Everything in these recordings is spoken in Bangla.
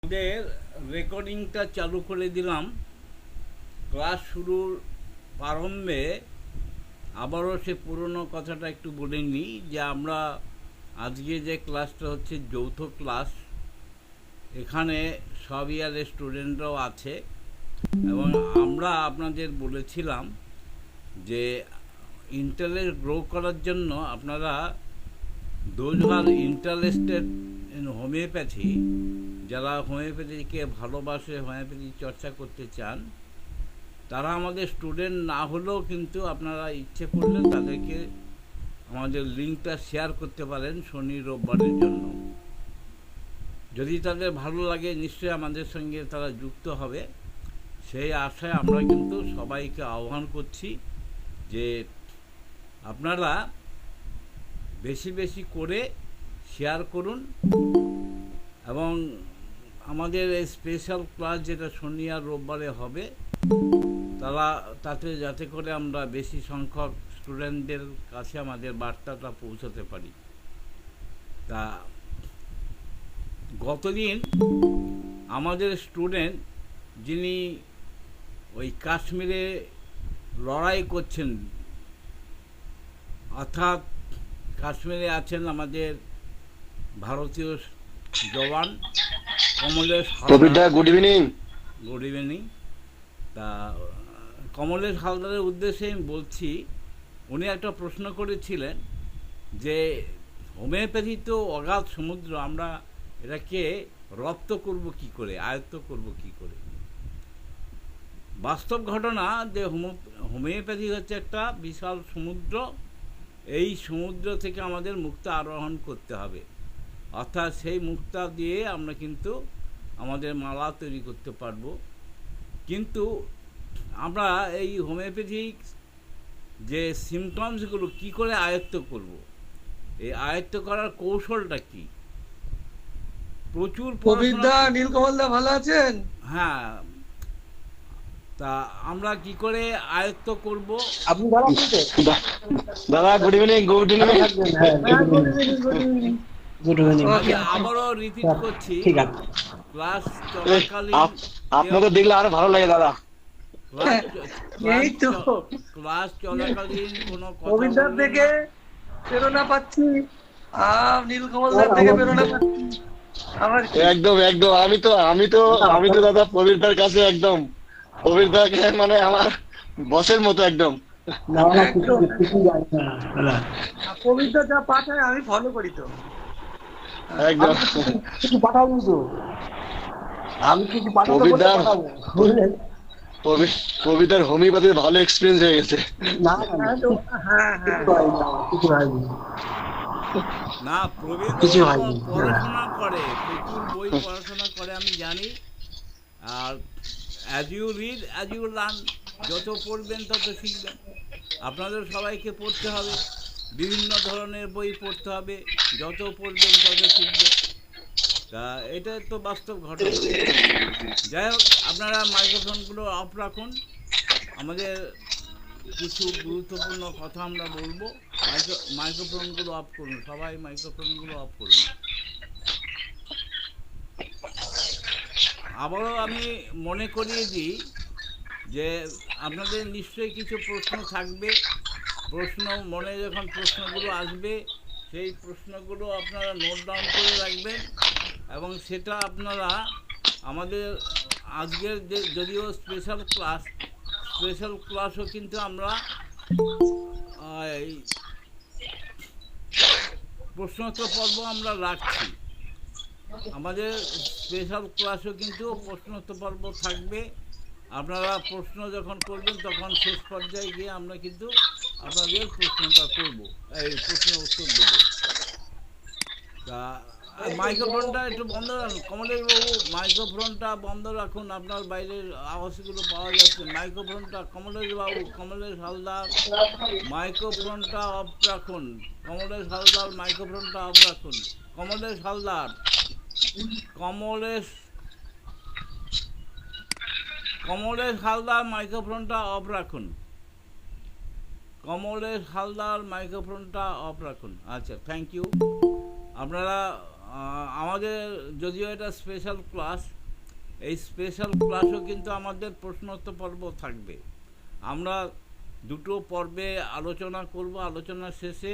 আমাদের রেকর্ডিংটা চালু করে দিলাম। ক্লাস শুরুর প্রারম্ভে আবারও সে পুরনো কথাটা একটু বলে নিই যে আমরা আজকে যে ক্লাসটা হচ্ছে যৌথ ক্লাস। এখানে সব ইয়ারের স্টুডেন্টরাও আছে এবং আমরা আপনাদের বলেছিলাম যে ইন্টারেস্ট গ্রো করার জন্য আপনারা those are interested in homeopathy, যারা হোমিওপ্যাথিকে ভালোবাসে, হোমিওপ্যাথি চর্চা করতে চান, তারা আমাদের স্টুডেন্ট না হলেও কিন্তু আপনারা ইচ্ছে করলে তাদেরকে আমাদের লিঙ্কটা শেয়ার করতে পারেন শনি রোববারের জন্য। যদি তাদের ভালো লাগে নিশ্চয়ই আমাদের সঙ্গে তারা যুক্ত হবে। সেই আশায় আমরা কিন্তু সবাইকে আহ্বান করছি যে আপনারা বেশি বেশি করে শেয়ার করুন এবং আমাদের এই স্পেশাল ক্লাস যেটা শনি আর রোববারে হবে তাতে যাতে করে আমরা বেশি সংখ্যক স্টুডেন্টদের কাছে আমাদের বার্তাটা পৌঁছাতে পারি। তা গতদিন আমাদের স্টুডেন্ট যিনি ওই কাশ্মীরে লড়াই করছেন, অর্থাৎ কাশ্মীরে আছেন আমাদের ভারতীয় জওয়ান Kamlesh Haldar. Good evening. Good evening. তা কমলেশ হালদারের উদ্দেশ্যে আমি বলছি, উনি একটা প্রশ্ন করেছিলেন যে হোমিওপ্যাথি তো অগাধ সমুদ্র, আমরা এটাকে রপ্ত করব কি করে, আয়ত্ত করব কি করে। বাস্তব ঘটনা যে হোমিওপ্যাথি হচ্ছে একটা বিশাল সমুদ্র। এই সমুদ্র থেকে আমাদের মুক্তা আরোহণ করতে হবে, অর্থাৎ সেই মুক্তা দিয়ে আমরা কিন্তু আমাদের মালা তৈরি করতে পারবো। কিন্তু আমরা এই হোমিওপ্যাথিক যে সিমটমসগুলো কি করে আয়ত্ত করব, এই আয়ত্ত করার কৌশলটা কি? প্রচুর কবিরদা, নীলকমলদা ভালো আছেন? হ্যাঁ, তা আমরা কি করে আয়ত্ত করব? আপনি ভালো আছেন তো? দাদা good evening. Good evening. Good evening. আমি আবারও রিপিট করছি, ঠিক আছে। ক্লাস চলাকালীন আপনাকে দেখলে আরো ভালো লাগে দাদা। এই তো ক্লাস চলাকালীন কোনো কথা কবিরদার বলবেন থেকে না। প্রেরণা পাচ্ছি, নীলকমলদার থেকে প্রেরণা পাচ্ছি। আমার একদম একদম আমি তো দাদা প্রবীরদার কাছে একদম, প্রবীরদাকে মানে আমার বসের মতো একদম। একদম কবিরদা যা পাঠায় আমি ফলো করি তো। একদম কিছু পাঠাবো তো, আমি কিছু পাঠাবো, কবিরদার বুঝলেন? কবিতার হোমিওপ্যাথির ভালো এক্সপিরিয়েন্স হয়ে গেছে। না হ্যাঁ হ্যাঁ কিছু হয়নি। না, প্রবীণ কিছু হয়নি। পড়াশোনা করে, প্রচুর বই পড়াশোনা করে আমি জানি। আর as you read as you learn, যত পড়বেন তত শিখবেন। আপনাদের সবাইকে পড়তে হবে, বিভিন্ন ধরনের বই পড়তে হবে, যত পড়বেন তত শিখবেন। তা এটা তো বাস্তব ঘটনা। যাই হোক, আপনারা মাইক্রোফোনগুলো অফ রাখুন, আমাদের কিছু গুরুত্বপূর্ণ কথা আমরা বলবো। মাইক্রোফোনগুলো অফ করুন, সবাই মাইক্রোফোনগুলো অফ করুন। আবারও আমি মনে করিয়ে দিই যে আপনাদের নিশ্চয়ই কিছু প্রশ্ন থাকবে। মনে যখন প্রশ্নগুলো আসবে, সেই প্রশ্নগুলো আপনারা নোট ডাউন করে রাখবেন এবং সেটা আপনারা আমাদের আজকের যে যদিও স্পেশাল ক্লাসও কিন্তু আমরা এই প্রশ্নোত্তর পর্ব আমরা রাখছি। আমাদের স্পেশাল ক্লাসও কিন্তু প্রশ্নোত্তর পর্ব থাকবে। আপনারা প্রশ্ন যখন করবেন তখন শেষ পর্যায়ে গিয়ে আমরা কিন্তু আপনাদের প্রশ্নটা করব, এই প্রশ্নের উত্তর দেব। তা মাইক্রোফোনটা একটু বন্ধ রাখুন কমলেশবাবু, মাইক্রোফোনটা বন্ধ রাখুন, আপনার বাইরের আওয়াজগুলো পাওয়া যাচ্ছে। মাইক্রোফোনটা কমলেশবাবু, কমলেশ হালদার, মাইক্রোফোনটা অফ রাখুন। কমলেশ হালদার, মাইক্রোফোনটা অফ রাখুন। কমলেশ হালদার, কমলেশ কমলেশ হালদার, মাইক্রোফোনটা অফ রাখুন। কমলেশ হালদার, মাইক্রোফোনটা অফ রাখুন। আচ্ছা, থ্যাংক ইউ। আপনারা আমাদের যদিও এটা স্পেশাল ক্লাস, এই স্পেশাল ক্লাসও কিন্তু আমাদের প্রশ্নোত্তর পর্ব থাকবে। আমরা দুটো পর্বে আলোচনা করব, আলোচনা শেষে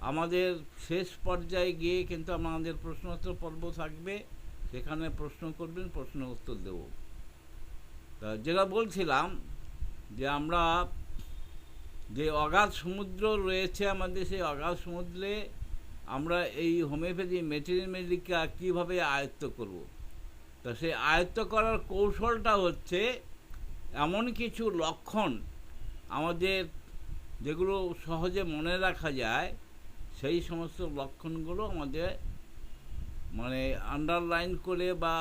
আমাদের শেষ পর্যায়ে গিয়ে কিন্তু আমাদের প্রশ্নোত্তর পর্ব থাকবে, সেখানে প্রশ্ন করবেন, প্রশ্ন উত্তর দেব। তা যেটা বলছিলাম যে আমরা যে অগাধ সমুদ্র রয়েছে আমাদের, সেই অগাধ সমুদ্রে আমরা এই হোমিওপ্যাথি মেটেরিয়াল কীভাবে আয়ত্ত করব। তা সেই আয়ত্ত করার কৌশলটা হচ্ছে এমন কিছু লক্ষণ আমাদের যেগুলো সহজে মনে রাখা যায়, সেই সমস্ত লক্ষণগুলো আমাদের মানে আন্ডারলাইন করে বা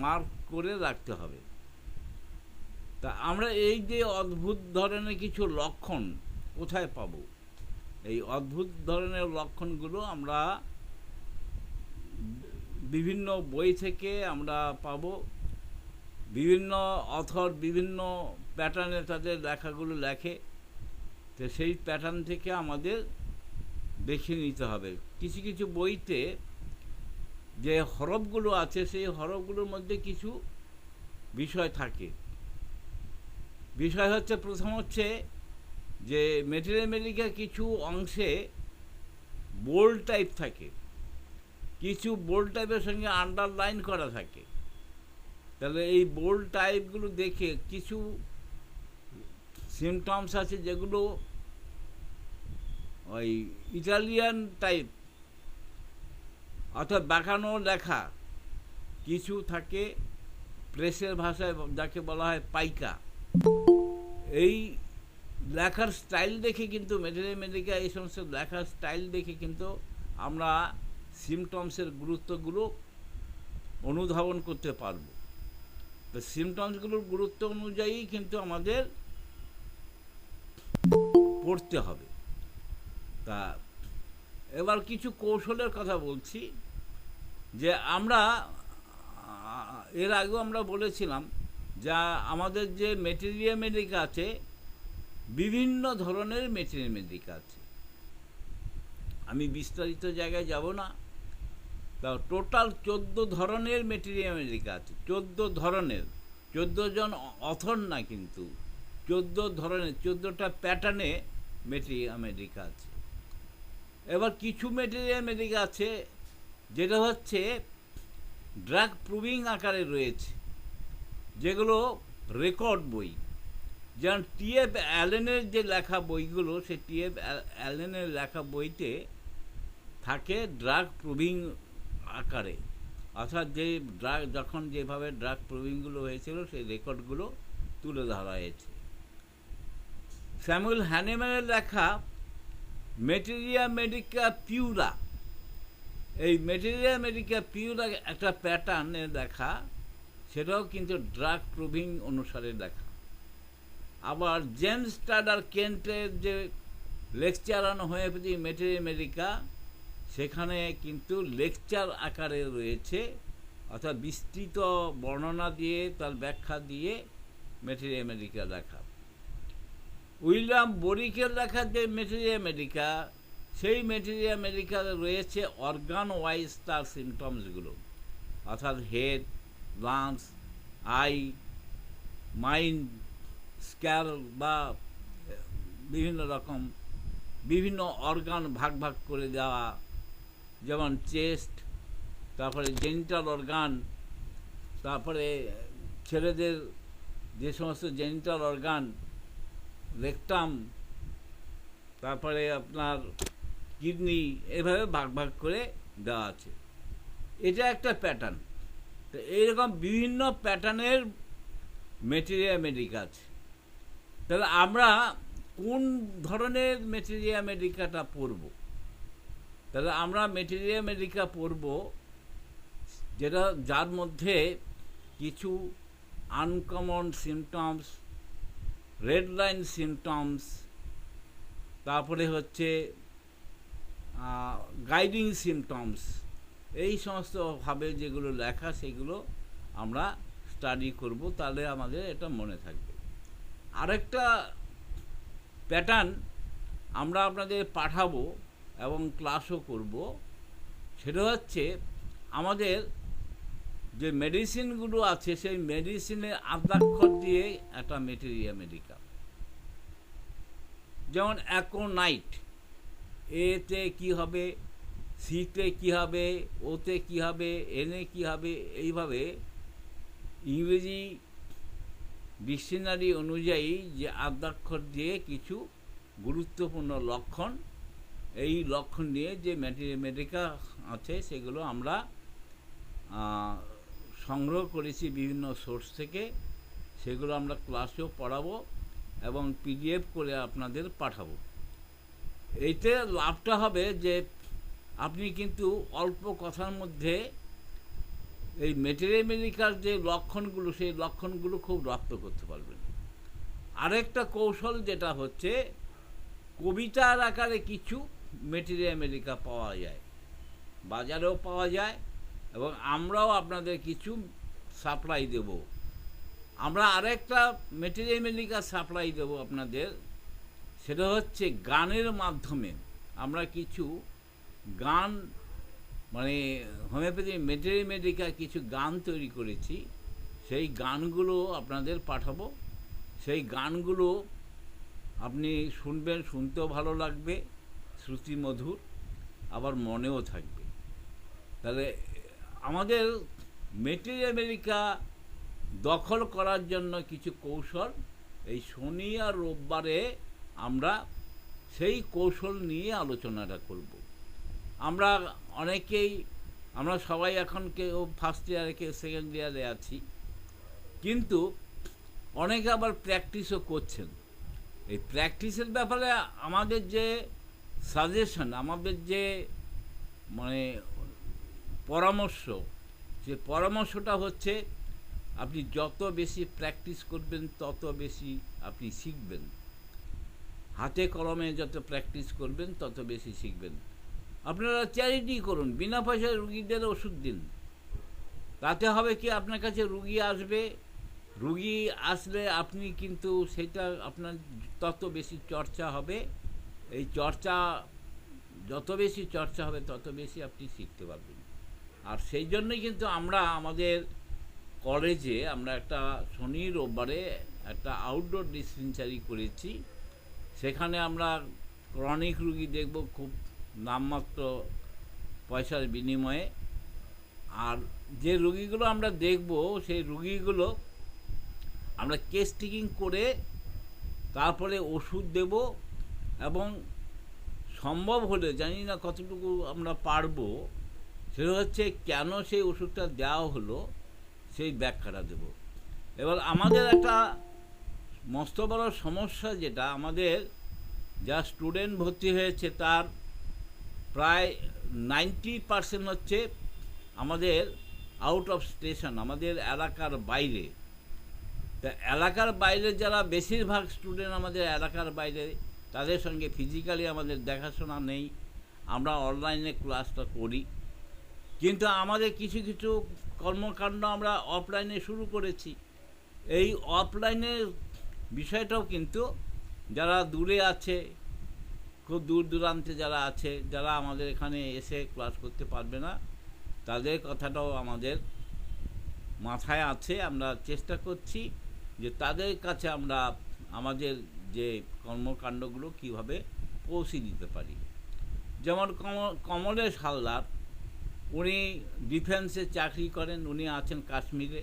মার্ক করে রাখতে হবে। তা আমরা এই যে অদ্ভুত ধরনের কিছু লক্ষণ কোথায় পাব? এই অদ্ভুত ধরনের লক্ষণগুলো আমরা বিভিন্ন বই থেকে আমরা পাব। বিভিন্ন অথর বিভিন্ন প্যাটার্নে তাদের লেখাগুলো লেখে, তো সেই প্যাটার্ন থেকে আমাদের দেখে নিতে হবে। কিছু কিছু বইতে যে হরফগুলো আছে, সেই হরফগুলোর মধ্যে কিছু বিষয় থাকে। বিষয় হচ্ছে, প্রথম হচ্ছে যে মেটেরিয়াল কিছু অংশে বোল্ড টাইপ থাকে, কিছু বোল্ড টাইপের সঙ্গে আন্ডারলাইন করা থাকে। তাহলে এই বোল্ড টাইপগুলো দেখে কিছু সিমটমস আছে যেগুলো ওই ইটালিয়ান টাইপ অর্থাৎ বাঁকানো লেখা, কিছু থাকে প্রেসের ভাষায় যাকে বলা হয় পাইকা। এই লেখার স্টাইল দেখে কিন্তু মেটেরিয়াল এই সমস্ত লেখার স্টাইল দেখে কিন্তু আমরা সিমটমসের গুরুত্বগুলো অনুধাবন করতে পারব। তো সিমটমসগুলোর গুরুত্ব অনুযায়ী কিন্তু আমাদের পড়তে হবে। তা এবার কিছু কৌশলের কথা বলছি, যে আমরা এর আগেও আমরা বলেছিলাম যা আমাদের যে মেটেরিয়াল আছে, বিভিন্ন ধরনের মেটেরিয়াল আছে। আমি বিস্তারিত জায়গায় যাব না। তা টোটাল 14 ধরনের মেটেরিয়াল আছে। 14 ধরনের, 14 জন অথর না, কিন্তু 14 ধরনের, 14টা প্যাটার্নে মেটেরিয়াল আছে। এবার কিছু মেটেরিয়াল আছে যেটা হচ্ছে ড্রাগ প্রুভিং আকারে রয়েছে, যেগুলো রেকর্ড বই। যেমন টি.এফ. অ্যালেনের যে লেখা বইগুলো, সেই টি.এফ. অ্যালেনের লেখা বইতে থাকে ড্রাগ প্রুভিং আকারে, অর্থাৎ যে ড্রাগ যখন যেভাবে ড্রাগ প্রুভিংগুলো হয়েছিল সেই রেকর্ডগুলো তুলে ধরা হয়েছে। স্যামুয়েল হ্যানিম্যানের লেখা মেটেরিয়া মেডিকা পিউরা, এই মেটেরিয়া মেডিকা পিউরা একটা প্যাটার্নে লেখা, সেটাও কিন্তু ড্রাগ প্রুভিং অনুসারে লেখা। আবার জেমস স্টাডার কেন্টের যে লেকচার অন হোমিওপ্যাথি মেটেরিয়া, সেখানে কিন্তু লেকচার আকারে রয়েছে, অর্থাৎ বিস্তৃত বর্ণনা দিয়ে তার ব্যাখ্যা দিয়ে মেটেরিয়া লেখা। উইলিয়াম বরিকের লেখা যে মেটেরিয়া, সেই মেটেরিয়া রয়েছে অর্গান ওয়াইজ তার সিমটমসগুলো, অর্থাৎ head, lungs, I, mind, scan বা বিভিন্ন রকম বিভিন্ন অর্গান ভাগ ভাগ করে দেওয়া, যেমন চেস্ট, তারপরে জেনিটাল অর্গান, তারপরে ছেলেদের যে সমস্ত জেনিটাল অর্গান, রেকটাম, তারপরে আপনার কিডনি, এভাবে ভাগ ভাগ করে দেওয়া আছে। এটা একটা প্যাটার্ন। তো এইরকম বিভিন্ন প্যাটার্নের মেটেরিয়া আছে। তাহলে আমরা কোন ধরনের মেটেরিয়া পড়ব? তাহলে আমরা মেটেরিয়া পড়ব যেটা, যার মধ্যে কিছু uncommon symptoms, red line symptoms, তারপরে হচ্ছে গাইডিং সিমটমস, এই সমস্তভাবে যেগুলো লেখা সেগুলো আমরা স্টাডি করব, তাহলে আমাদের এটা মনে থাকবে। আরেকটা প্যাটার্ন আমরা আপনাদের পাঠাবো এবং ক্লাসও করব, সেটা হচ্ছে আমাদের যে মেডিসিনগুলো আছে সেই মেডিসিনের আদ্যাক্ষর দিয়ে একটা ম্যাটেরিয়া মেডিকা, যেমন অ্যাকোনাইট, এতে কি হবে, সিতে কি হবে, ওতে কি হবে, এনে কি হবে, এইভাবে ইংরেজি ডিকশনারি অনুযায়ী যে আদ্যাক্ষর দিয়ে কিছু গুরুত্বপূর্ণ লক্ষণ, এই লক্ষণ নিয়ে যে মেডিকা আছে সেগুলো আমরা সংগ্রহ করেছি বিভিন্ন সোর্স থেকে। সেগুলো আমরা ক্লাসেও পড়াবো এবং পিডিএফ করে আপনাদের পাঠাবো। এইতে লাভটা হবে যে আপনি কিন্তু অল্প কথার মধ্যে এই মেডিকার যে লক্ষণগুলো সেই লক্ষণগুলো খুব রপ্ত করতে পারবেন। আরেকটা কৌশল যেটা হচ্ছে, কবিতার আকারে কিছু মেডিকা পাওয়া যায়, বাজারেও পাওয়া যায় এবং আমরাও আপনাদের কিছু সাপ্লাই দেব। আমরা আরেকটা মেডিকা সাপ্লাই দেব আপনাদের, সেটা হচ্ছে গানের মাধ্যমে আমরা কিছু গান, মানে হোমিওপ্যাথি মেডিকা কিছু গান তৈরি করেছি, সেই গানগুলো আপনাদের পাঠাবো। সেই গানগুলো আপনি শুনবেন, শুনতেও ভালো লাগবে, শ্রুতিমধুর, আবার মনেও থাকবে। তাহলে আমাদের মেডিকা দখল করার জন্য কিছু কৌশল, এই শনি আর রোববারে আমরা সেই কৌশল নিয়ে আলোচনাটা করব। আমরা অনেকেই, আমরা সবাই এখন কেউ ফার্স্ট ইয়ারে, কেউ সেকেন্ড ইয়ারে আছি, কিন্তু অনেকে আবার প্র্যাকটিসও করছেন। এই প্র্যাকটিসের ব্যাপারে আমাদের যে সাজেশন, আমাদের যে মানে পরামর্শ, সে পরামর্শটা হচ্ছে আপনি যত বেশি প্র্যাকটিস করবেন তত বেশি আপনি শিখবেন। হাতে কলমে যত প্র্যাকটিস করবেন তত বেশি শিখবেন। আপনারা চ্যারিটি করুন, বিনা পয়সায় রুগীদের ওষুধ দিন। তাতে হবে কি, আপনার কাছে রুগী আসবে, রুগী আসলে আপনি কিন্তু সেটা আপনার তত বেশি চর্চা হবে। এই চর্চা যত বেশি চর্চা হবে তত বেশি আপনি শিখতে পারবেন। আর সেই জন্যই কিন্তু আমরা আমাদের কলেজে আমরা একটা শনি রোববারে একটা আউটডোর ডিসপেন্সারি করেছি। সেখানে আমরা ক্রনিক রুগী দেখব খুব নামমাত্র পয়সার বিনিময়ে। আর যে রুগীগুলো আমরা দেখব সেই রুগীগুলো আমরা কেস টেকিং করে তারপরে ওষুধ দেব এবং সম্ভব হলে, জানি না কতটুকু আমরা পারবো, সেটা হচ্ছে কেন সেই ওষুধটা দেওয়া হলো সেই ব্যাখ্যাটা দেব। এবার আমাদের একটা মস্ত বড় সমস্যা, যেটা আমাদের যা স্টুডেন্ট ভর্তি হয়েছে তার প্রায় 90% হচ্ছে আমাদের আউট অফ স্টেশন, আমাদের এলাকার বাইরে। তা এলাকার বাইরে যারা বেশিরভাগ স্টুডেন্ট আমাদের এলাকার বাইরে, তাদের সঙ্গে ফিজিক্যালি আমাদের দেখাশোনা নেই, আমরা অনলাইনে ক্লাসটা করি। কিন্তু আমাদের কিছু কিছু কর্মকাণ্ড আমরা অফলাইনে শুরু করেছি। এই অফলাইনের বিষয়টাও কিন্তু যারা দূরে আছে, খুব দূর দূরান্তে যারা আছে, যারা আমাদের এখানে এসে ক্লাস করতে পারবে না, তাদের কথাটাও আমাদের মাথায় আছে। আমরা চেষ্টা করছি যে তাদের কাছে আমরা আমাদের যে কর্মকাণ্ডগুলো কীভাবে পৌঁছে দিতে পারি। যেমন কমলেশ হালদার, উনি ডিফেন্সে চাকরি করেন, উনি আছেন কাশ্মীরে।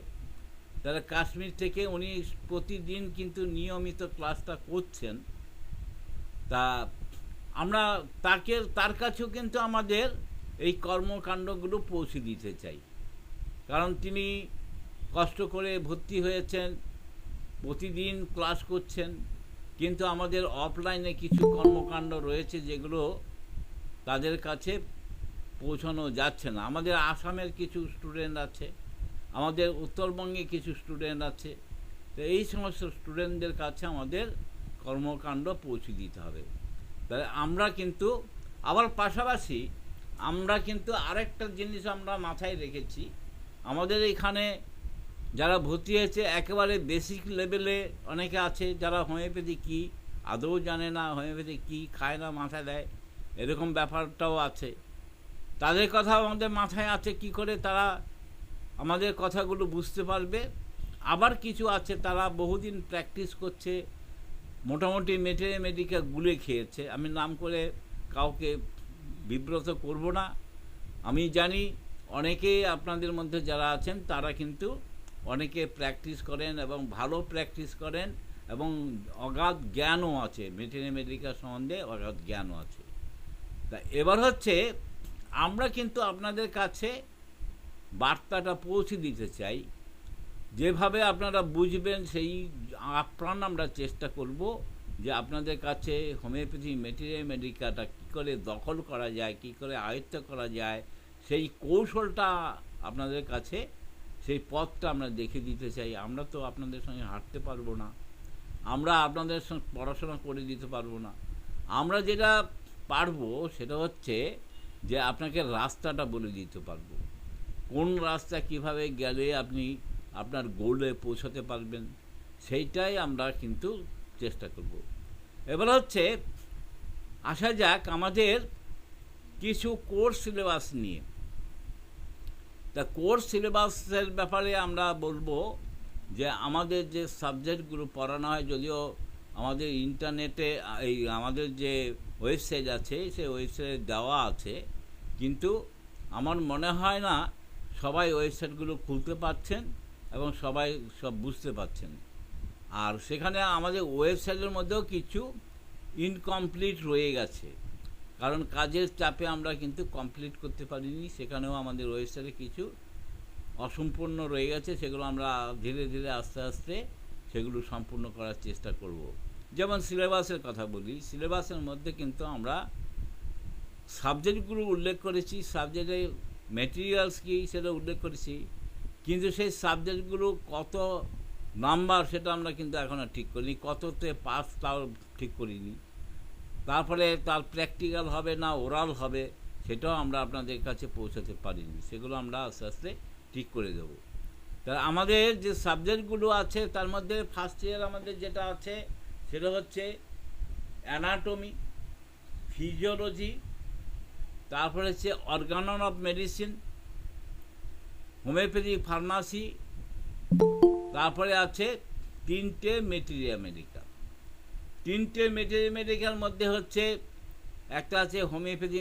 তাহলে কাশ্মীর থেকে উনি প্রতিদিন কিন্তু নিয়মিত ক্লাসটা করছেন। তা আমরা তার কাছেও কিন্তু আমাদের এই কর্মকাণ্ডগুলো পৌঁছে দিতে চাই, কারণ তিনি কষ্ট করে ভর্তি হয়েছেন, প্রতিদিন ক্লাস করছেন, কিন্তু আমাদের অফলাইনে কিছু কর্মকাণ্ড রয়েছে যেগুলো তাদের কাছে পৌঁছানো যাচ্ছে না। আমাদের আসামের কিছু স্টুডেন্ট আছে, আমাদের উত্তরবঙ্গে কিছু স্টুডেন্ট আছে। তো এই সমস্ত স্টুডেন্টদের কাছে আমাদের কর্মকাণ্ড পৌঁছে দিতে হবে। তাহলে আমরা কিন্তু আবার পাশাপাশি আমরা কিন্তু আরেকটা জিনিস আমরা মাথায় রেখেছি, আমাদের এখানে যারা ভর্তি হয়েছে একেবারে বেসিক লেভেলে অনেকে আছে যারা হোমিওপ্যাথি কী আদৌ জানে না, হোমিওপ্যাথি কী খায় না, মাথায় দেয়, এরকম ব্যাপারটাও আছে। তাদের কথা আমাদের মাথায় আছে, কি করে তারা আমাদের কথাগুলো বুঝতে পারবে। আবার কিছু আছে তারা বহুদিন প্র্যাকটিস করছে, মোটামুটি মেডিকা গুলে খেয়েছে। আমি নাম করে কাউকে বিব্রত করব না। আমি জানি অনেকেই আপনাদের মধ্যে যারা আছেন তারা কিন্তু অনেকে প্র্যাকটিস করেন এবং ভালো প্র্যাকটিস করেন, এবং অগাধ জ্ঞানও আছে, মেডিকা সম্বন্ধে অগাধ জ্ঞানও আছে। তা এবার হচ্ছে আমরা কিন্তু আপনাদের কাছে বার্তাটা পৌঁছে দিতে চাই, যেভাবে আপনারা বুঝবেন সেই আপ্রাণ আমরা চেষ্টা করব যে আপনাদের কাছে হোমিওপ্যাথি মেডিকাটা কী করে দখল করা যায়, কী করে আয়ত্ত করা যায়, সেই কৌশলটা আপনাদের কাছে, সেই পথটা আমরা দেখে দিতে চাই। আমরা তো আপনাদের সঙ্গে হাঁটতে পারবো না, আমরা আপনাদের সঙ্গে পড়াশোনা করে দিতে পারবো না। আমরা যেটা পারবো সেটা হচ্ছে যে আপনাকে রাস্তাটা বলে দিতে পারবো, কোন রাস্তা কিভাবে গেলে আপনি আপনার গোলে পৌঁছাতে পারবেন, সেইটাই আমরা কিন্তু চেষ্টা করব। এবার হচ্ছে আসা যাক আমাদের কিছু কোর্স সিলেবাস নিয়ে। তা কোর্স সিলেবাসের ব্যাপারে আমরা বলবো যে আমাদের যে সাবজেক্টগুলো পড়ানো হয়, যদিও আমাদের ইন্টারনেটে এই আমাদের যে ওয়েবসাইট আছে সেই ওয়েবসাইটে দেওয়া আছে, কিন্তু আমার মনে হয় না সবাই ওয়েবসাইটগুলো খুলতে পারছেন এবং সবাই সব বুঝতে পারছেন। আর সেখানে আমাদের ওয়েবসাইটের মধ্যেও কিছু ইনকমপ্লিট রয়ে গেছে, কারণ কাজের চাপে আমরা কিন্তু কমপ্লিট করতে পারিনি। সেখানেও আমাদের ওয়েবসাইটে কিছু অসম্পূর্ণ রয়ে গেছে, সেগুলো আমরা ধীরে ধীরে আস্তে আস্তে সেগুলো সম্পূর্ণ করার চেষ্টা করব। যেমন সিলেবাসের কথা বলি, সিলেবাসের মধ্যে কিন্তু আমরা সাবজেক্টগুলো উল্লেখ করেছি, সাবজেক্টের ম্যাটেরিয়ালস কী সেটা উল্লেখ করেছি, কিন্তু সেই সাবজেক্টগুলো কত নাম্বার সেটা আমরা কিন্তু এখনও ঠিক করিনি, কততে পাস তাও ঠিক করিনি। তারপরে তার প্র্যাকটিক্যাল হবে না ওরাল হবে সেটাও আমরা আপনাদের কাছে পৌঁছাতে পারিনি, সেগুলো আমরা আস্তে আস্তে ঠিক করে দেব। তা আমাদের যে সাবজেক্টগুলো আছে তার মধ্যে ফার্স্ট ইয়ার আমাদের যেটা আছে সেটা হচ্ছে অ্যানাটমি, ফিজিওলজি, তারপরে হচ্ছে Organon of medicine, homeopathy pharmacy, তারপরে আছে তিনটে মেডিকাল। তিনটে মেডিকাল মধ্যে হচ্ছে একটা আছে হোমিওপ্যাথি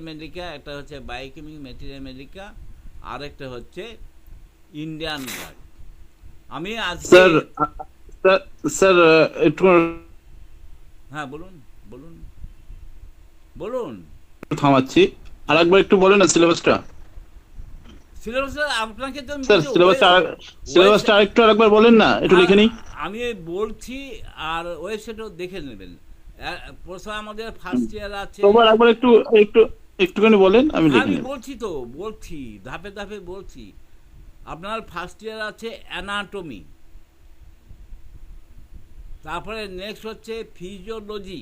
মেডিকা, একটা হচ্ছে বায়োকেমিক মেডিকা, আর একটা হচ্ছে ইন্ডিয়ান ব্লাড। আমি আজকে স্যার স্যার একটু হ্যাঁ বলুন বলুন বলুন থামাচ্ছি, আর একবার একটু বলেন না সিলেবাসটা। সিলেবাসটা আপনাকে তো স্যার সিলেবাসটা আরেকবার বলেন না, একটু লিখে নিই। আমি বলছি, আর ওয়েবসাইটও দেখে নেবেন। প্রথমে আমাদের ফার্স্ট ইয়ার আছে, তোমার একবার একটুখানি বলেন, আমি লিখে আমি নিই। বলছি ধাপে ধাপে বলছি। আপনার ফার্স্ট ইয়ার আছে অ্যানাটমি, তারপরে নেক্সট হচ্ছে ফিজিওলজি,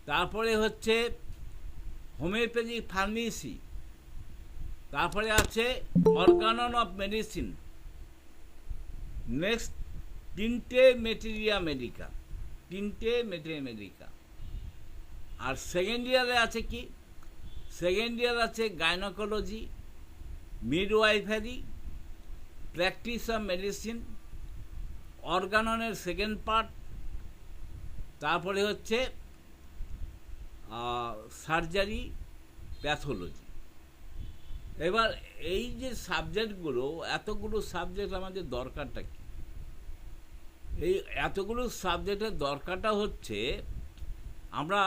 তারপরে হচ্ছে হোমিওপ্যাথি ফার্মেসি, তারপরে আছে অর্গানন অফ মেডিসিন, নেক্সট তিনটে মেডিকা। আর সেকেন্ড ইয়ারে আছে কি, সেকেন্ড ইয়ার আছে gynaecology, midwifery, practice of medicine, অর্গাননের সেকেন্ড পার্ট, তারপরে হচ্ছে সার্জারি, প্যাথোলজি। এবার এই যে সাবজেক্টগুলো, এতগুলো সাবজেক্ট আমাদের দরকারটা কি? এই এতগুলো সাবজেক্টের দরকারটা হচ্ছে আমরা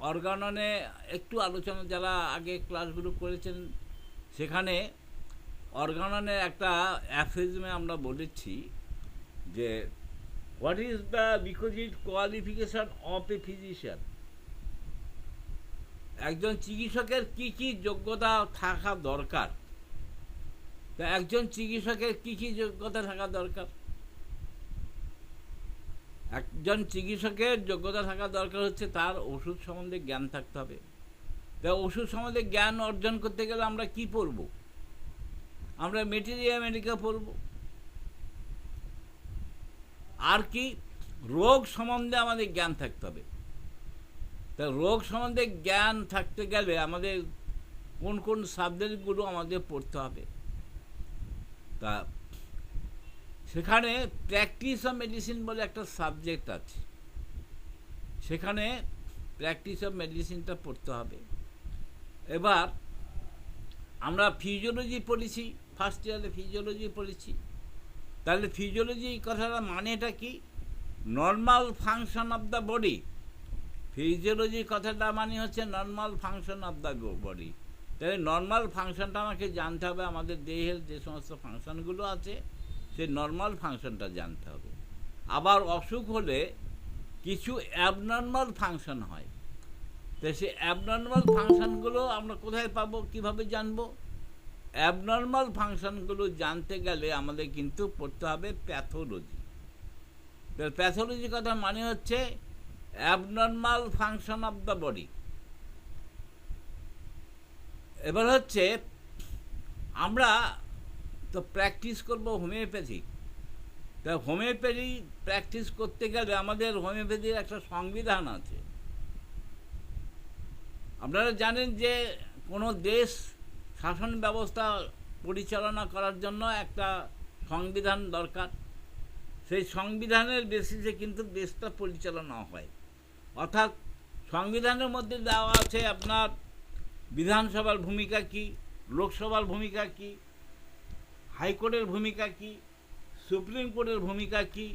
অর্গাননে একটু আলোচনা, যারা আগে ক্লাসগুলো করেছেন সেখানে অর্গাননে একটা অ্যাফিজমে আমরা বলেছি যে what is the required qualification of a physician. একজন চিকিৎসকের কি কি যোগ্যতা থাকা দরকার, তা একজন চিকিৎসকের কি কি যোগ্যতা থাকা দরকার? একজন চিকিৎসকের যোগ্যতা থাকা দরকার হচ্ছে তার ওষুধ সম্বন্ধে জ্ঞান থাকতে হবে। তা ওষুধ সম্বন্ধে জ্ঞান অর্জন করতে গেলে আমরা কি পড়ব? আমরা মেডিকা পড়ব। আর কি, রোগ সম্বন্ধে আমাদের জ্ঞান থাকতে হবে। তা রোগ সম্বন্ধে জ্ঞান থাকতে গেলে আমাদের কোন কোন সাবজেক্টগুলো আমাদের পড়তে হবে। তা সেখানে প্র্যাকটিস অফ মেডিসিন বলে একটা সাবজেক্ট আছে, সেখানে প্র্যাকটিস অফ মেডিসিনটা পড়তে হবে। এবার আমরা ফিজিওলজি পড়েছি, ফার্স্ট ইয়ারে ফিজিওলজি পড়েছি, তাহলে ফিজিওলজি কথাটা মানেটা কি? Normal function of the body. Physiology কথাটা মানে হচ্ছে normal function of the body. তাহলে নর্মাল ফাংশনটা আমাকে জানতে হবে, আমাদের দেহের যে সমস্ত ফাংশনগুলো আছে সেই নর্মাল ফাংশনটা জানতে হবে। আবার অসুখ হলে কিছু অ্যাবনর্মাল ফাংশন হয়, তো সেই অ্যাবনর্মাল ফাংশনগুলো আমরা কোথায় পাবো, কিভাবে জানবো? অ্যাবনর্মাল ফাংশনগুলো জানতে গেলে আমাদের কিন্তু পড়তে হবে প্যাথোলজি। প্যাথোলজি কথা মানে হচ্ছে abnormal function of the body. এবার হচ্ছে আমরা তো প্র্যাকটিস করব হোমিওপ্যাথি, তা হোমিওপ্যাথি প্র্যাকটিস করতে গেলে আমাদের হোমিওপ্যাথির একটা সংবিধান আছে। আপনারা জানেন যে কোনো দেশ শাসন ব্যবস্থা পরিচালনা করার জন্য একটা সংবিধান দরকার। সেই সংবিধানের বেসিসে কিন্তু দেশটা পরিচালনা হয়। অর্থাৎ সংবিধানের মধ্যে দেওয়া আছে আপনার বিধানসভার ভূমিকা কী, লোকসভার ভূমিকা কী, হাইকোর্টের ভূমিকা কী, সুপ্রিম কোর্টের ভূমিকা কী,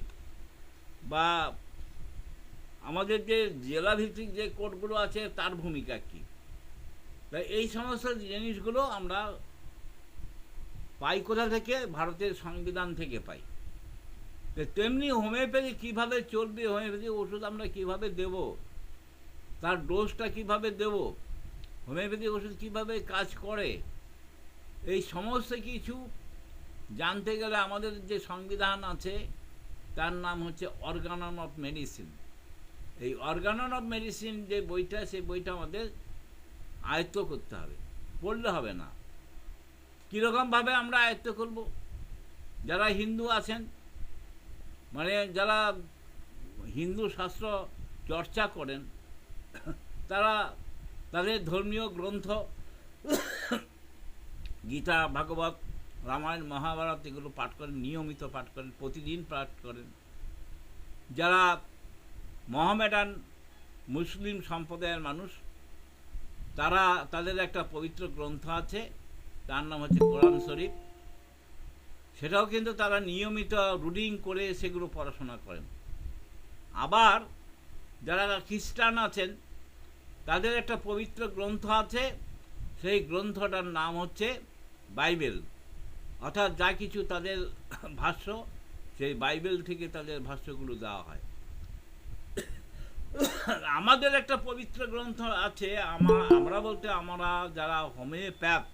বা আমাদের যে জেলাভিত্তিক যে কোর্টগুলো আছে তার ভূমিকা কী। তাই এই সমস্ত জিনিসগুলো আমরা পাই কোথা থেকে? ভারতের সংবিধান থেকে পাই। তেমনি হোমিওপ্যাথি কীভাবে চলবে, হোমিওপ্যাথি ওষুধ আমরা কীভাবে দেব, তার ডোজটা কীভাবে দেব, হোমিওপ্যাথি ওষুধ কীভাবে কাজ করে, এই সমস্ত কিছু জানতে গেলে আমাদের যে সংবিধান আছে তার নাম হচ্ছে অর্গানন অফ মেডিসিন। এই অর্গানন অফ মেডিসিন যে বইটা, সেই বইটা আমাদের আয়ত্ত করতে হবে, পড়লে হবে না। কীরকমভাবে আমরা আয়ত্ত করব? যারা হিন্দু আছেন, মানে যারা হিন্দু শাস্ত্র চর্চা করেন, তারা তাদের ধর্মীয় গ্রন্থ গীতা, ভাগবত, রামায়ণ, মহাভারত এগুলো পাঠ করেন, নিয়মিত পাঠ করেন, প্রতিদিন পাঠ করেন। যারা মোহামেডান মুসলিম সম্প্রদায়ের মানুষ, তারা তাদের একটা পবিত্র গ্রন্থ আছে, তার নাম হচ্ছে কোরআন শরীফ। সেটাও কিন্তু তারা নিয়মিত রিডিং করে সেগুলো পড়াশোনা করেন। আবার যারা খ্রিস্টান আছেন, তাদের একটা পবিত্র গ্রন্থ আছে, সেই গ্রন্থটার নাম হচ্ছে বাইবেল। অর্থাৎ যা কিছু তাদের ভাষ্য, সেই বাইবেল থেকে তাদের ভাষ্যগুলো দেওয়া হয়। আমাদের একটা পবিত্র গ্রন্থ আছে, আমরা বলতে আমরা যারা হোমিওপ্যাথ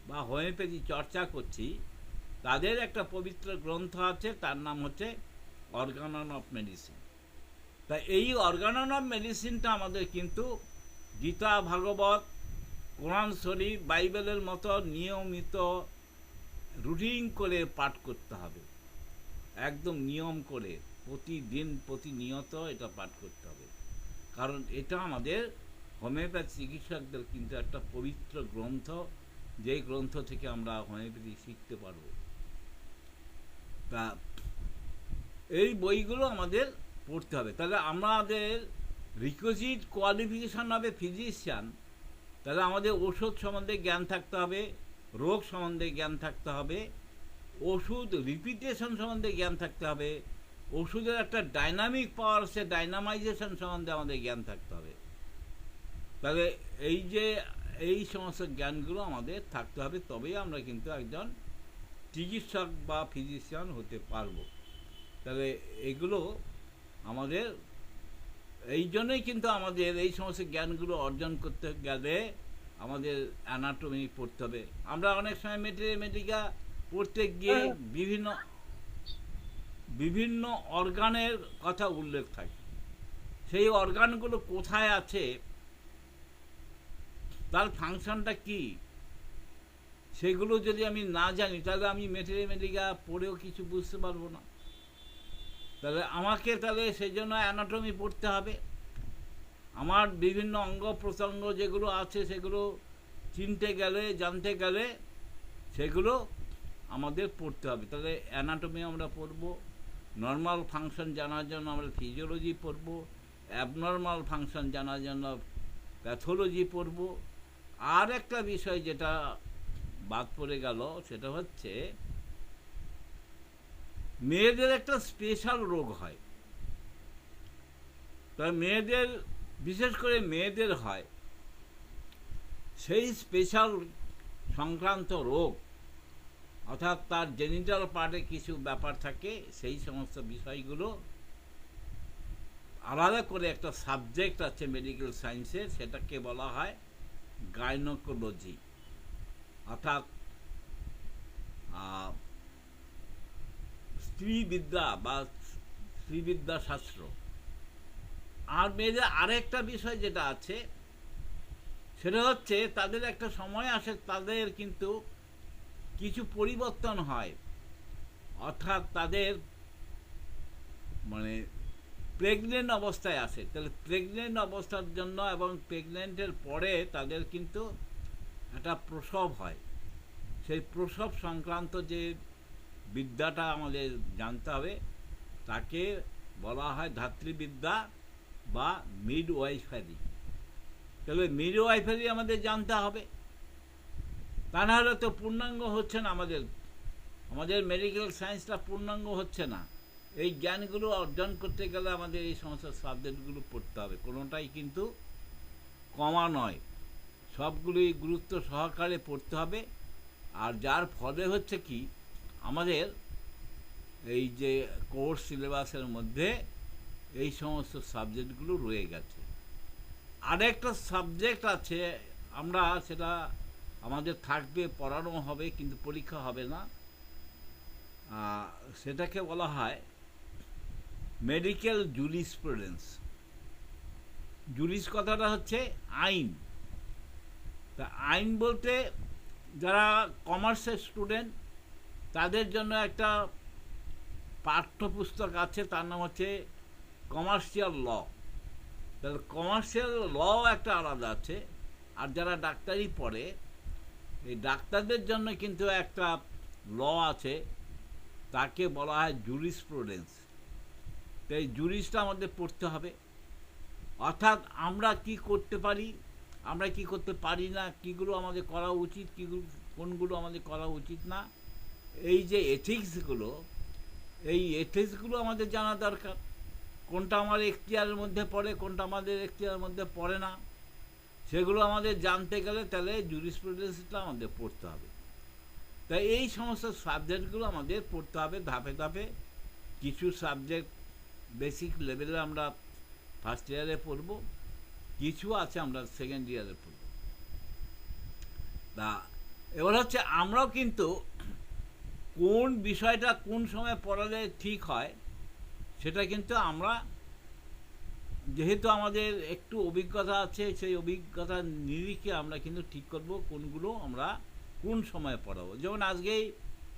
বা হোমিওপ্যাথি চর্চা করছি, তাদের একটা পবিত্র গ্রন্থ আছে, তার নাম হচ্ছে অর্গানন অফ মেডিসিন। তা এই অর্গানন অফ মেডিসিনটা আমাদের কিন্তু গীতা, ভাগবত, কোরআন শরীফ, বাইবেলের মতো নিয়মিত রুটিন করে পাঠ করতে হবে, একদম নিয়ম করে প্রতিদিন প্রতিনিয়ত এটা পাঠ করতে হবে। কারণ এটা আমাদের হোমিওপ্যাথি চিকিৎসকদের কিন্তু একটা পবিত্র গ্রন্থ, যেই গ্রন্থ থেকে আমরা হোমিওপ্যাথি শিখতে পারব। তা এই বইগুলো আমাদের পড়তে হবে। তাহলে আমাদের রিকোজিট কোয়ালিফিকেশান হবে ফিজিশিয়ান। তাহলে আমাদের ওষুধ সম্বন্ধে জ্ঞান থাকতে হবে, রোগ সম্বন্ধে জ্ঞান থাকতে হবে, ওষুধ রিপিটেশন সম্বন্ধে জ্ঞান থাকতে হবে, ওষুধের একটা ডাইনামিক পাওয়ার, সে ডাইনামাইজেশন সম্বন্ধে আমাদের জ্ঞান থাকতে হবে। তাহলে এই সমস্ত জ্ঞানগুলো আমাদের থাকতে হবে, তবেই আমরা কিন্তু একজন চিকিৎসক বা ফিজিশিয়ান হতে পারব। তাহলে এগুলো আমাদের এই জন্যই কিন্তু আমাদের এই সমস্ত জ্ঞানগুলো অর্জন করতে গেলে আমাদের অ্যানাটমি পড়তে হবে। আমরা অনেক সময় মেডিকা পড়তে গিয়ে বিভিন্ন অর্গানের কথা উল্লেখ থাকে, সেই অর্গানগুলো কোথায় আছে, তার ফাংশনটা কি, সেগুলো যদি আমি না জানি তাহলে আমি মেডিকা পড়েও কিছু বুঝতে পারবো না। তাহলে তাহলে সেই জন্য অ্যানাটমি পড়তে হবে। আমার বিভিন্ন অঙ্গ প্রত্যঙ্গ যেগুলো আছে সেগুলো চিনতে গেলে জানতে গেলে সেগুলো আমাদের পড়তে হবে। তাহলে অ্যানাটমি আমরা পড়ব, নর্মাল ফাংশন জানার জন্য আমরা ফিজিওলজি পড়ব, অ্যাবনর্মাল ফাংশন জানার জন্য প্যাথোলজি পড়ব। আর একটা বিষয় যেটা বাদ পড়ে গেল সেটা হচ্ছে মেয়েদের একটা স্পেশাল রোগ হয়, তাই মেয়েদের, বিশেষ করে মেয়েদের হয় সেই স্পেশাল সংক্রান্ত রোগ, অর্থাৎ তার জেনিটাল পার্টে কিছু ব্যাপার থাকে, সেই সমস্ত বিষয়গুলো আলাদা করে একটা সাবজেক্ট আছে মেডিকেল সায়েন্সের, সেটাকে বলা হয় গাইনোকোলজি, অর্থাৎ স্ত্রীবিদ্যা বা স্ত্রীবিদ্যা শাস্ত্র। আর মেয়েদের আরেকটা বিষয় যেটা আছে সেটা হচ্ছে তাদের একটা সময় আসে, তাদের কিন্তু কিছু পরিবর্তন হয়, অর্থাৎ তাদের মানে প্রেগনেন্ট অবস্থায় আসে। তাহলে প্রেগনেন্ট অবস্থার জন্য এবং প্রেগনেন্টের পরে তাদের কিন্তু একটা প্রসব হয়, সেই প্রসব সংক্রান্ত যে বিদ্যাটা আমাদের জানতে হবে তাকে বলা হয় ধাত্রীবিদ্যা বা মিডওয়াইফারি। তাহলে মিডওয়াইফারি আমাদের জানতে হবে, তা নাহলে তো পূর্ণাঙ্গ হচ্ছে না, আমাদের মেডিকেল সায়েন্সটা পূর্ণাঙ্গ হচ্ছে না। এই জ্ঞানগুলো অর্জন করতে গেলে আমাদের এই সমস্ত সাবজেক্টগুলো পড়তে হবে, কোনোটাই কিন্তু কমা নয়, সবগুলোই গুরুত্ব সহকারে পড়তে হবে। আর যার ফলে হচ্ছে কি, আমাদের এই যে কোর্স সিলেবাসের মধ্যে এই সমস্ত সাবজেক্টগুলো রয়ে গেছে। আরেকটা সাবজেক্ট আছে, আমরা সেটা আমাদের থাকবে, পড়ানো হবে কিন্তু পরীক্ষা হবে না, সেটাকে বলা হয় মেডিকেল জুরিসপ্রুডেন্স। জুরিস কথাটা হচ্ছে আইন। তা আইন বলতে যারা কমার্সের স্টুডেন্ট তাদের জন্য একটা পাঠ্যপুস্তক আছে, তার নাম হচ্ছে কমার্শিয়াল ল। তাহলে কমার্শিয়াল ল একটা আলাদা আছে। আর যারা ডাক্তারি পড়ে, এই ডাক্তারদের জন্য কিন্তু একটা ল আছে, তাকে বলা হয় জুরিসপ্রুডেন্স। তো এই জুরিসটা আমাদের পড়তে হবে, অর্থাৎ আমরা কি করতে পারি, আমরা কি করতে পারি না, কীগুলো আমাদের করা উচিত, কোনগুলো আমাদের করা উচিত না, এই যে এথিক্সগুলো, এই এথিক্সগুলো আমাদের জানা দরকার। কোনটা আমার এখতিয়ারের মধ্যে পড়ে, কোনটা আমাদের এখতিয়ারের মধ্যে পড়ে না, সেগুলো আমাদের জানতে গেলে তাহলে জুরিসপ্রুডেন্সটা আমাদের পড়তে হবে। তাই এই সমস্ত সাবজেক্টগুলো আমাদের পড়তে হবে ধাপে ধাপে। কিছু সাবজেক্ট বেসিক লেভেলে আমরা ফার্স্ট ইয়ারে পড়ব, কিছু আছে আমরা সেকেন্ড ইয়ারে পড়ব। তা এবার হচ্ছে আমরাও কিন্তু কোন বিষয়টা কোন সময় পড়ালে ঠিক হয় সেটা কিন্তু আমরা, যেহেতু আমাদের একটু অভিজ্ঞতা আছে, সেই অভিজ্ঞতার নিরিখে আমরা কিন্তু ঠিক করব কোনগুলো আমরা কোন সময় পড়াবো। যেমন আজকেই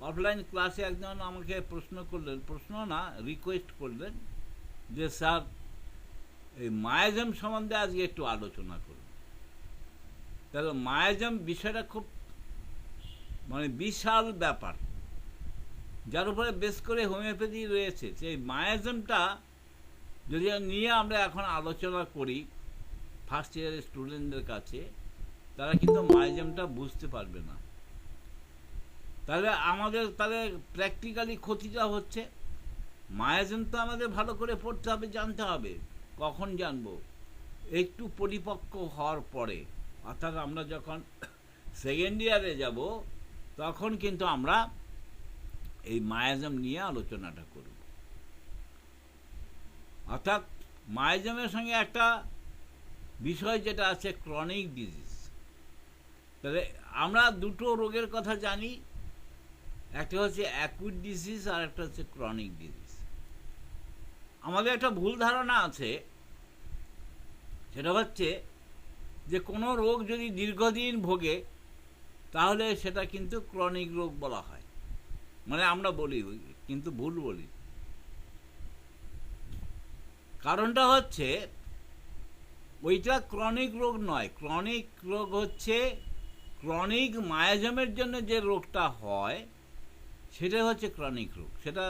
অফলাইন ক্লাসে একজন আমাকে প্রশ্ন করলেন, প্রশ্ন না রিকোয়েস্ট করলেন যে স্যার এই মায়াজম সম্বন্ধে আজকে একটু আলোচনা করুন। তাহলে মায়াজম বিষয়টা খুব মানে বিশাল ব্যাপার, যার উপরে বেশ করে হোমিওপ্যাথি রয়েছে। সেই মায়াজমটা যদি নিয়ে আমরা এখন আলোচনা করি ফার্স্ট ইয়ারের স্টুডেন্টদের কাছে, তারা কিন্তু মায়াজমটা বুঝতে পারবে না। তাহলে আমাদের তাহলে প্র্যাকটিক্যালি ক্ষতিটা হচ্ছে, মায়াজম তো আমাদের ভালো করে পড়তে হবে, জানতে হবে। কখন জানবো? একটু পরিপক্ক হওয়ার পরে, অর্থাৎ আমরা যখন সেকেন্ড ইয়ারে যাব তখন কিন্তু আমরা এই মায়াজম নিয়ে আলোচনাটা করব। অর্থাৎ মায়াজমের সঙ্গে একটা বিষয় যেটা আছে ক্রনিক ডিজিজ। তাহলে আমরা দুটো রোগের কথা জানি, একটা হচ্ছে অ্যাকুইট ডিজিজ আর একটা হচ্ছে ক্রনিক ডিজিজ। আমাদের একটা ভুল ধারণা আছে, সেটা হচ্ছে যে কোনো রোগ যদি দীর্ঘদিন ভোগে তাহলে সেটা কিন্তু ক্রনিক রোগ বলা হয়, মানে আমরা বলি কিন্তু ভুল বলি। কারণটা হচ্ছে ওইটা ক্রনিক রোগ নয়, ক্রনিক রোগ হচ্ছে ক্রনিক মায়াজমের জন্য যে রোগটা হয় সেটা হচ্ছে ক্রনিক রোগ। সেটা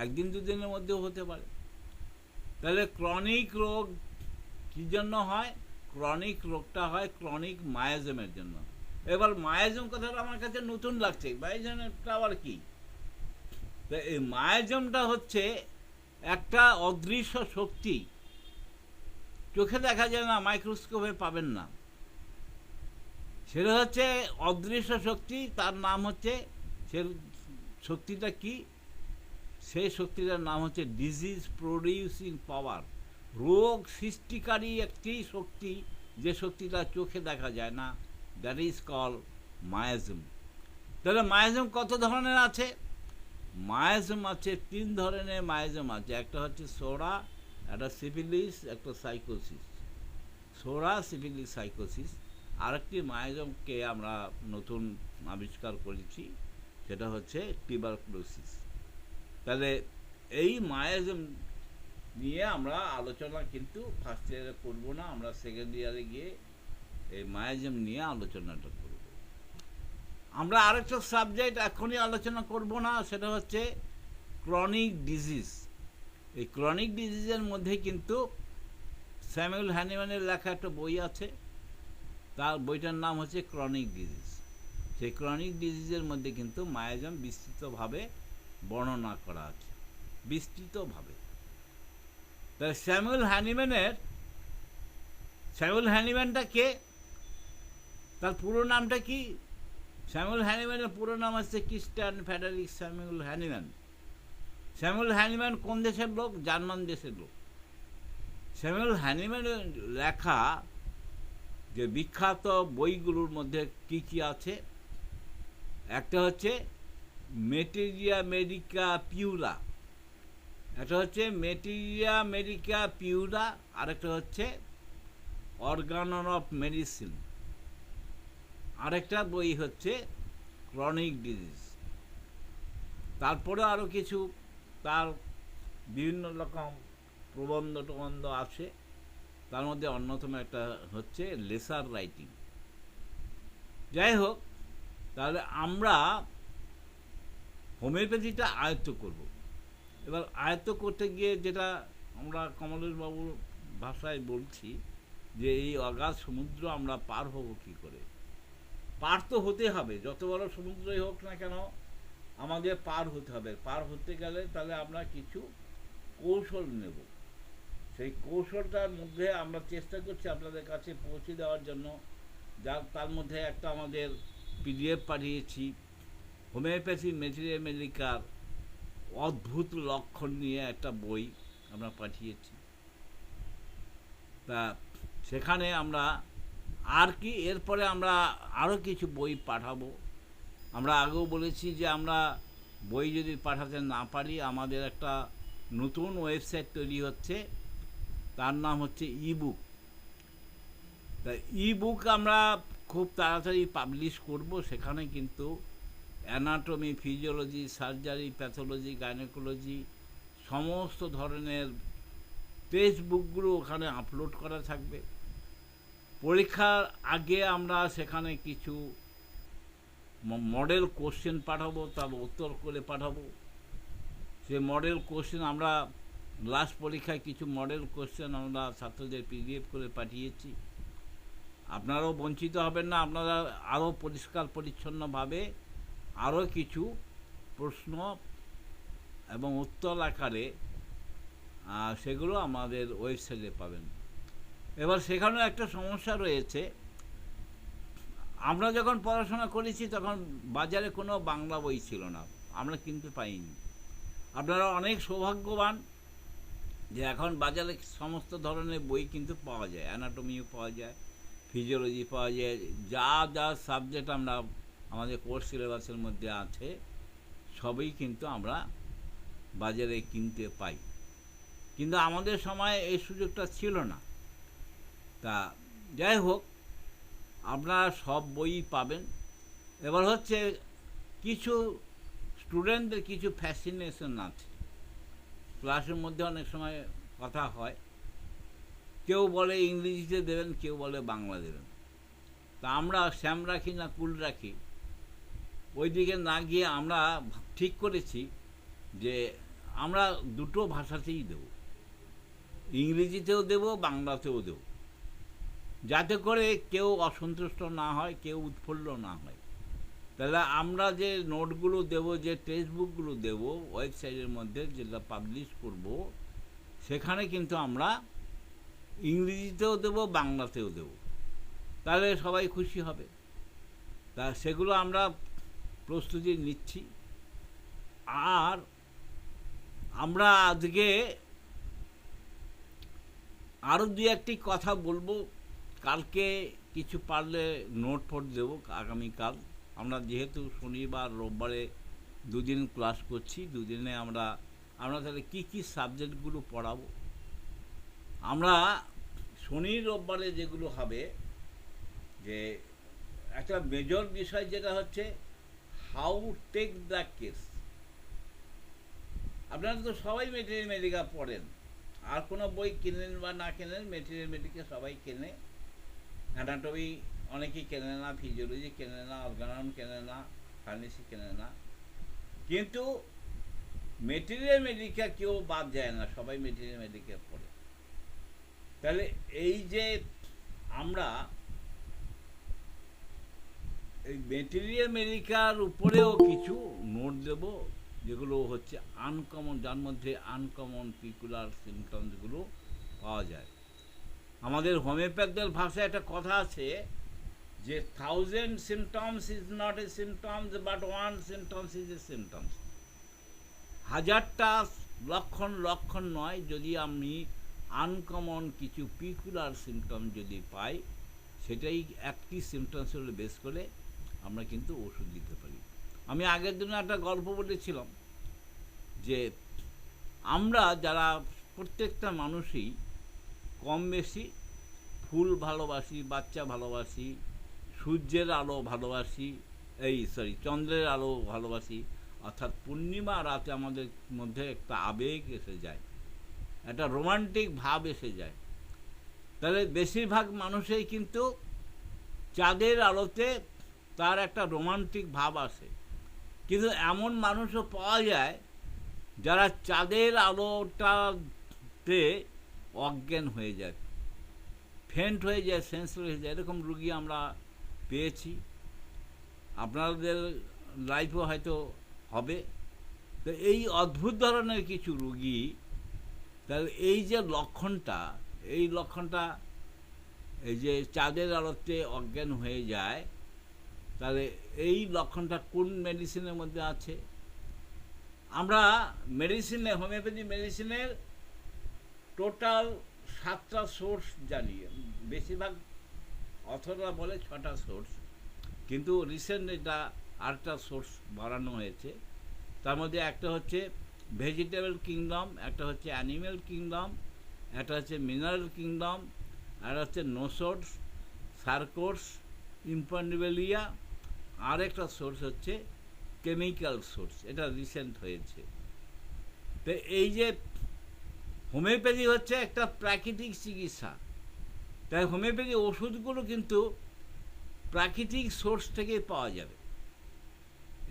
একদিন দুদিনের মধ্যেও হতে পারে। তাহলে ক্রনিক রোগ কী জন্য হয়? ক্রনিক রোগটা হয় ক্রনিক মায়াজমের জন্য। এবার মায়াজম কথাটা আমার কাছে নতুন লাগছে, মায়াজমটা আবার কি? তো এই মায়াজমটা হচ্ছে একটা অদৃশ্য শক্তি, চোখে দেখা যায় না, মাইক্রোস্কোপে পাবেন না। সেটা হচ্ছে অদৃশ্য শক্তি, তার নাম হচ্ছে, সে শক্তিটা কি? সেই শক্তিটার নাম হচ্ছে ডিজিজ প্রডিউসিং পাওয়ার, রোগ সৃষ্টিকারী একটি শক্তি, যে শক্তিটা চোখে দেখা যায় না, দ্যাট ইজ কল মায়াজম। তাহলে মায়াজম কত ধরনের আছে? মায়াজম আছে 3 ধরনের মায়াজম আছে। একটা হচ্ছে সোরা, একটা সিফিলিস, একটা সাইকোসিস। সোরা, সিফিলিস, সাইকোসিস। আরেকটি মায়াজমকে আমরা নতুন আবিষ্কার করেছি, সেটা হচ্ছে টিউবারকুলোসিস। তাহলে এই মায়াজম নিয়ে আমরা আলোচনা কিন্তু ফার্স্ট ইয়ারে করবো না, আমরা সেকেন্ড ইয়ারে গিয়ে এই মায়াজম নিয়ে আলোচনাটা করব। আমরা আরেকটা সাবজেক্ট এখনই আলোচনা করব না, সেটা হচ্ছে ক্রনিক ডিজিজ। এই ক্রনিক ডিজিজের মধ্যে কিন্তু স্যামুয়েল হ্যানিম্যানের লেখা একটা বই আছে, তার বইটার নাম হচ্ছে ক্রনিক ডিজিজ। সেই ক্রনিক ডিজিজের মধ্যে কিন্তু মায়াজম বিস্তৃতভাবে বর্ণনা করা আছে, বিস্তৃতভাবে। তাই স্যামুয়েল হ্যানিম্যানটা কে? তার পুরো নামটা কি? স্যামুয়েল হ্যানিম্যানের পুরো নাম হচ্ছে Christian Frederick Samuel Hahnemann. Samuel Hahnemann কোন দেশের লোক? জার্মান দেশের লোক। স্যামুয়েল হ্যানিম্যানের লেখা যে বিখ্যাত বইগুলোর মধ্যে কি কি আছে? একটা হচ্ছে মেটেরিয়া মেডিকা পিউরা, একটা হচ্ছে মেটেরিয়া মেডিকা পিউরা, আরেকটা হচ্ছে অর্গান অফ মেডিসিন, আরেকটা বই হচ্ছে ক্রনিক ডিজিজ। তারপরে আরও কিছু তার বিভিন্ন রকম প্রবন্ধ টবন্ধ আছে, তার মধ্যে অন্যতম একটা হচ্ছে লেসার রাইটিং। যাই হোক, তাহলে আমরা হোমিওপ্যাথিটা আয়ত্ত করব। এবার আয়ত্ত করতে গিয়ে যেটা আমরা কমলেশবাবুর ভাষায় বলছি যে এই অগাধ সমুদ্র আমরা পার হব কী করে? পার তো হতে হবে, যত বড় সমুদ্রই হোক না কেন আমাদের পার হতে হবে। পার হতে গেলে তাহলে আমরা কিছু কৌশল নেব। সেই কৌশলটার মধ্যে আমরা চেষ্টা করছি আপনাদের কাছে পৌঁছে দেওয়ার জন্য। তার মধ্যে একটা আমাদের পিডিএফ পাঠিয়েছি, হোমিওপ্যাথি মেটেরিয়া মেডিকার অদ্ভুত লক্ষণ নিয়ে একটা বই আমরা পাঠিয়েছি। তা সেখানে আমরা আর কি, এরপরে আমরা আরও কিছু বই পাঠাবো। আমরা আগেও বলেছি যে আমরা বই যদি পাঠাতে না পারি, আমাদের একটা নতুন ওয়েবসাইট তৈরি হচ্ছে, তার নাম হচ্ছে ইবুক। তা ইবুক আমরা খুব তাড়াতাড়ি পাবলিশ করব। সেখানে কিন্তু anatomy, physiology, surgery, pathology, gynaecology সমস্ত ধরনের টেক্সট বুকগুলো ওখানে আপলোড করা থাকবে। পরীক্ষার আগে আমরা সেখানে কিছু মডেল কোশ্চেন পাঠাবো, তার উত্তর করে পাঠাবো। সে মডেল কোশ্চেন আমরা লাস্ট পরীক্ষায় কিছু মডেল কোশ্চেন আমরা ছাত্রদের পিডিএফ করে পাঠিয়েছি। আপনারাও বঞ্চিত হবেন না, আপনারা আরও পরিষ্কার পরিচ্ছন্নভাবে আরও কিছু প্রশ্ন এবং উত্তর আকারে সেগুলো আমাদের ওয়েবসাইটে পাবেন। এবার সেখানে একটা সমস্যা রয়েছে, আমরা যখন পড়াশোনা করেছি তখন বাজারে কোনো বাংলা বই ছিল না, আমরা কিনতে পাইনি। আপনারা অনেক সৌভাগ্যবান যে এখন বাজারে সমস্ত ধরনের বই কিন্তু পাওয়া যায়, অ্যানাটমিও পাওয়া যায়, ফিজিওলজি পাওয়া যায়, যা যা সাবজেক্ট আমরা আমাদের কোর্স সিলেবাসের মধ্যে আছে সবই কিন্তু আমরা বাজারে কিনতে পাই। কিন্তু আমাদের সময় এই সুযোগটা ছিল না। তা যাই হোক, আপনারা সব বই পাবেন। এবার হচ্ছে কিছু স্টুডেন্টদের কিছু ফ্যাসিনেশন আছে, ক্লাসের মধ্যে অনেক সময় কথা হয়, কেউ বলে ইংরেজিতে দেবেন, কেউ বলে বাংলা দেবেন। তা আমরা শ্যাম রাখি না কুল রাখি, ওই দিকে না গিয়ে আমরা ঠিক করেছি যে আমরা দুটো ভাষাতেই দেব, ইংরেজিতেও দেব, বাংলাতেও দেব, যাতে করে কেউ অসন্তুষ্ট না হয়, কেউ উৎফুল্ল না হয়। তাহলে আমরা যে নোটগুলো দেব, যে টেক্সট বুকগুলো দেব ওয়েবসাইটের মধ্যে যেটা পাবলিশ করব, সেখানে কিন্তু আমরা ইংরেজিতেও দেব, বাংলাতেও দেব, তাহলে সবাই খুশি হবে। তা সেগুলো আমরা প্রস্তুতি নিচ্ছি। আর আমরা আজকে আরও দু একটি কথা বলবো, কালকে কিছু পারলে নোট ফোট দেবো আগামীকাল। আমরা যেহেতু শনিবার রোববারে দুদিন ক্লাস করছি, দুদিনে আমরা তাহলে কী কী সাবজেক্টগুলো পড়াবো, আমরা শনি রোববারে যেগুলো হবে, যে একটা মেজর বিষয় যেটা হচ্ছে হাউ টেক দ্য কেস। আপনারা তো সবাই ম্যাথমেটিকা পড়েন, আর কোনো বই কেনেন বা না কেনেন, ম্যাথমেটিকা সবাই কেনে। অ্যানাটমি অনেকেই কেনে না, ফিজিওলজি কেনে না, অর্গানন কেনে না, ফার্মেসি কেনে না, কিন্তু ম্যাথমেটিকা কেউ বাদ যায় না, সবাই ম্যাথমেটিকা পড়ে। তাহলে এই যে আমরা এই ম্যাথমেটিকার উপরেও কিছু নোট দেব, যেগুলো হচ্ছে আনকমন, যার মধ্যে আনকমন পিকুলার সিমটমসগুলো পাওয়া যায়। আমাদের হোমিওপ্যাথদের ভাষায় একটা কথা আছে যে 1000 symptoms is not a symptoms but one symptoms is a symptoms। 1000টা লক্ষণ নয়, যদি আমি আনকমন কিছু পিকুলার সিমটম যদি পাই, সেটাই একটি সিমটমসের বেস করে আমরা কিন্তু ওষুধ দিতে পারি। আমি আগের দিন একটা গল্প বলেছিলাম যে আমরা যারা প্রত্যেকটা মানুষই কম বেশি ফুল ভালোবাসি, বাচ্চা ভালোবাসি, সূর্যের আলো ভালোবাসি, চন্দ্রের আলো ভালোবাসি, অর্থাৎ পূর্ণিমা রাতে আমাদের মধ্যে একটা আবেগ এসে যায়, একটা রোমান্টিক ভাব এসে যায়। তাহলে বেশিরভাগ মানুষই কিন্তু চাঁদের আলোতে তার একটা রোমান্টিক ভাব আসে, কিন্তু এমন মানুষও পাওয়া যায় যারা চাঁদের আলোটাতে অজ্ঞান হয়ে যায়, ফেন্ট হয়ে যায়, সেন্সলেস হয়ে যায়। এরকম রুগী আমরা পেয়েছি, আপনাদের লাইফেও হয়তো হবে। তো এই অদ্ভুত ধরনের কিছু রুগী, তাহলে এই যে লক্ষণটা, এই যে চাঁদের আলোতে অজ্ঞান হয়ে যায়, তাহলে এই লক্ষণটা কোন মেডিসিনের মধ্যে আছে? আমরা মেডিসিনে, হোমিওপ্যাথি মেডিসিনের টোটাল 7টা সোর্স জানি, বেশিরভাগ অথররা বলে 6টা সোর্স, কিন্তু রিসেন্ট এটা 8টা সোর্স বাড়ানো হয়েছে। তার মধ্যে একটা হচ্ছে ভেজিটেবল কিংডম, একটা হচ্ছে অ্যানিম্যাল কিংডম, একটা হচ্ছে মিনারেল কিংডম, আর হচ্ছে নোসোর্স, সার্কোর্স, ইম্পান্ডিবেলিয়া, আর একটা সোর্স হচ্ছে কেমিক্যাল সোর্স, এটা রিসেন্ট হয়েছে। তো এই যে হোমিওপ্যাথি হচ্ছে একটা প্রাকৃতিক চিকিৎসা, তাই হোমিওপ্যাথি ওষুধগুলো কিন্তু প্রাকৃতিক সোর্স থেকে পাওয়া যাবে।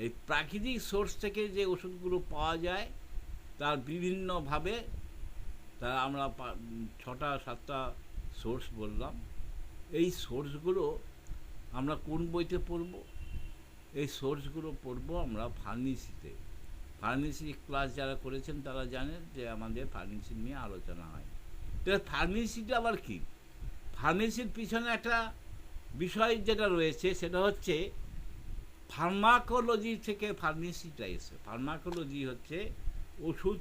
এই প্রাকৃতিক সোর্স থেকে যে ওষুধগুলো পাওয়া যায় তার বিভিন্নভাবে, তা আমরা 6টা 7টা সোর্স বললাম। এই সোর্সগুলো আমরা কোন বইতে পড়ব? এই সোর্সগুলো পড়ব আমরা ফার্মেসিতে। ফার্মেসি ক্লাস যারা করেছেন তারা জানেন যে আমাদের ফার্মেসি নিয়ে আলোচনা হয়। তো ফার্মেসিটা আবার কি? ফার্মেসির পিছনে একটা বিষয় যেটা রয়েছে সেটা হচ্ছে ফার্মাকোলজি থেকে ফার্মেসিটা এসে। ফার্মাকোলজি হচ্ছে ওষুধ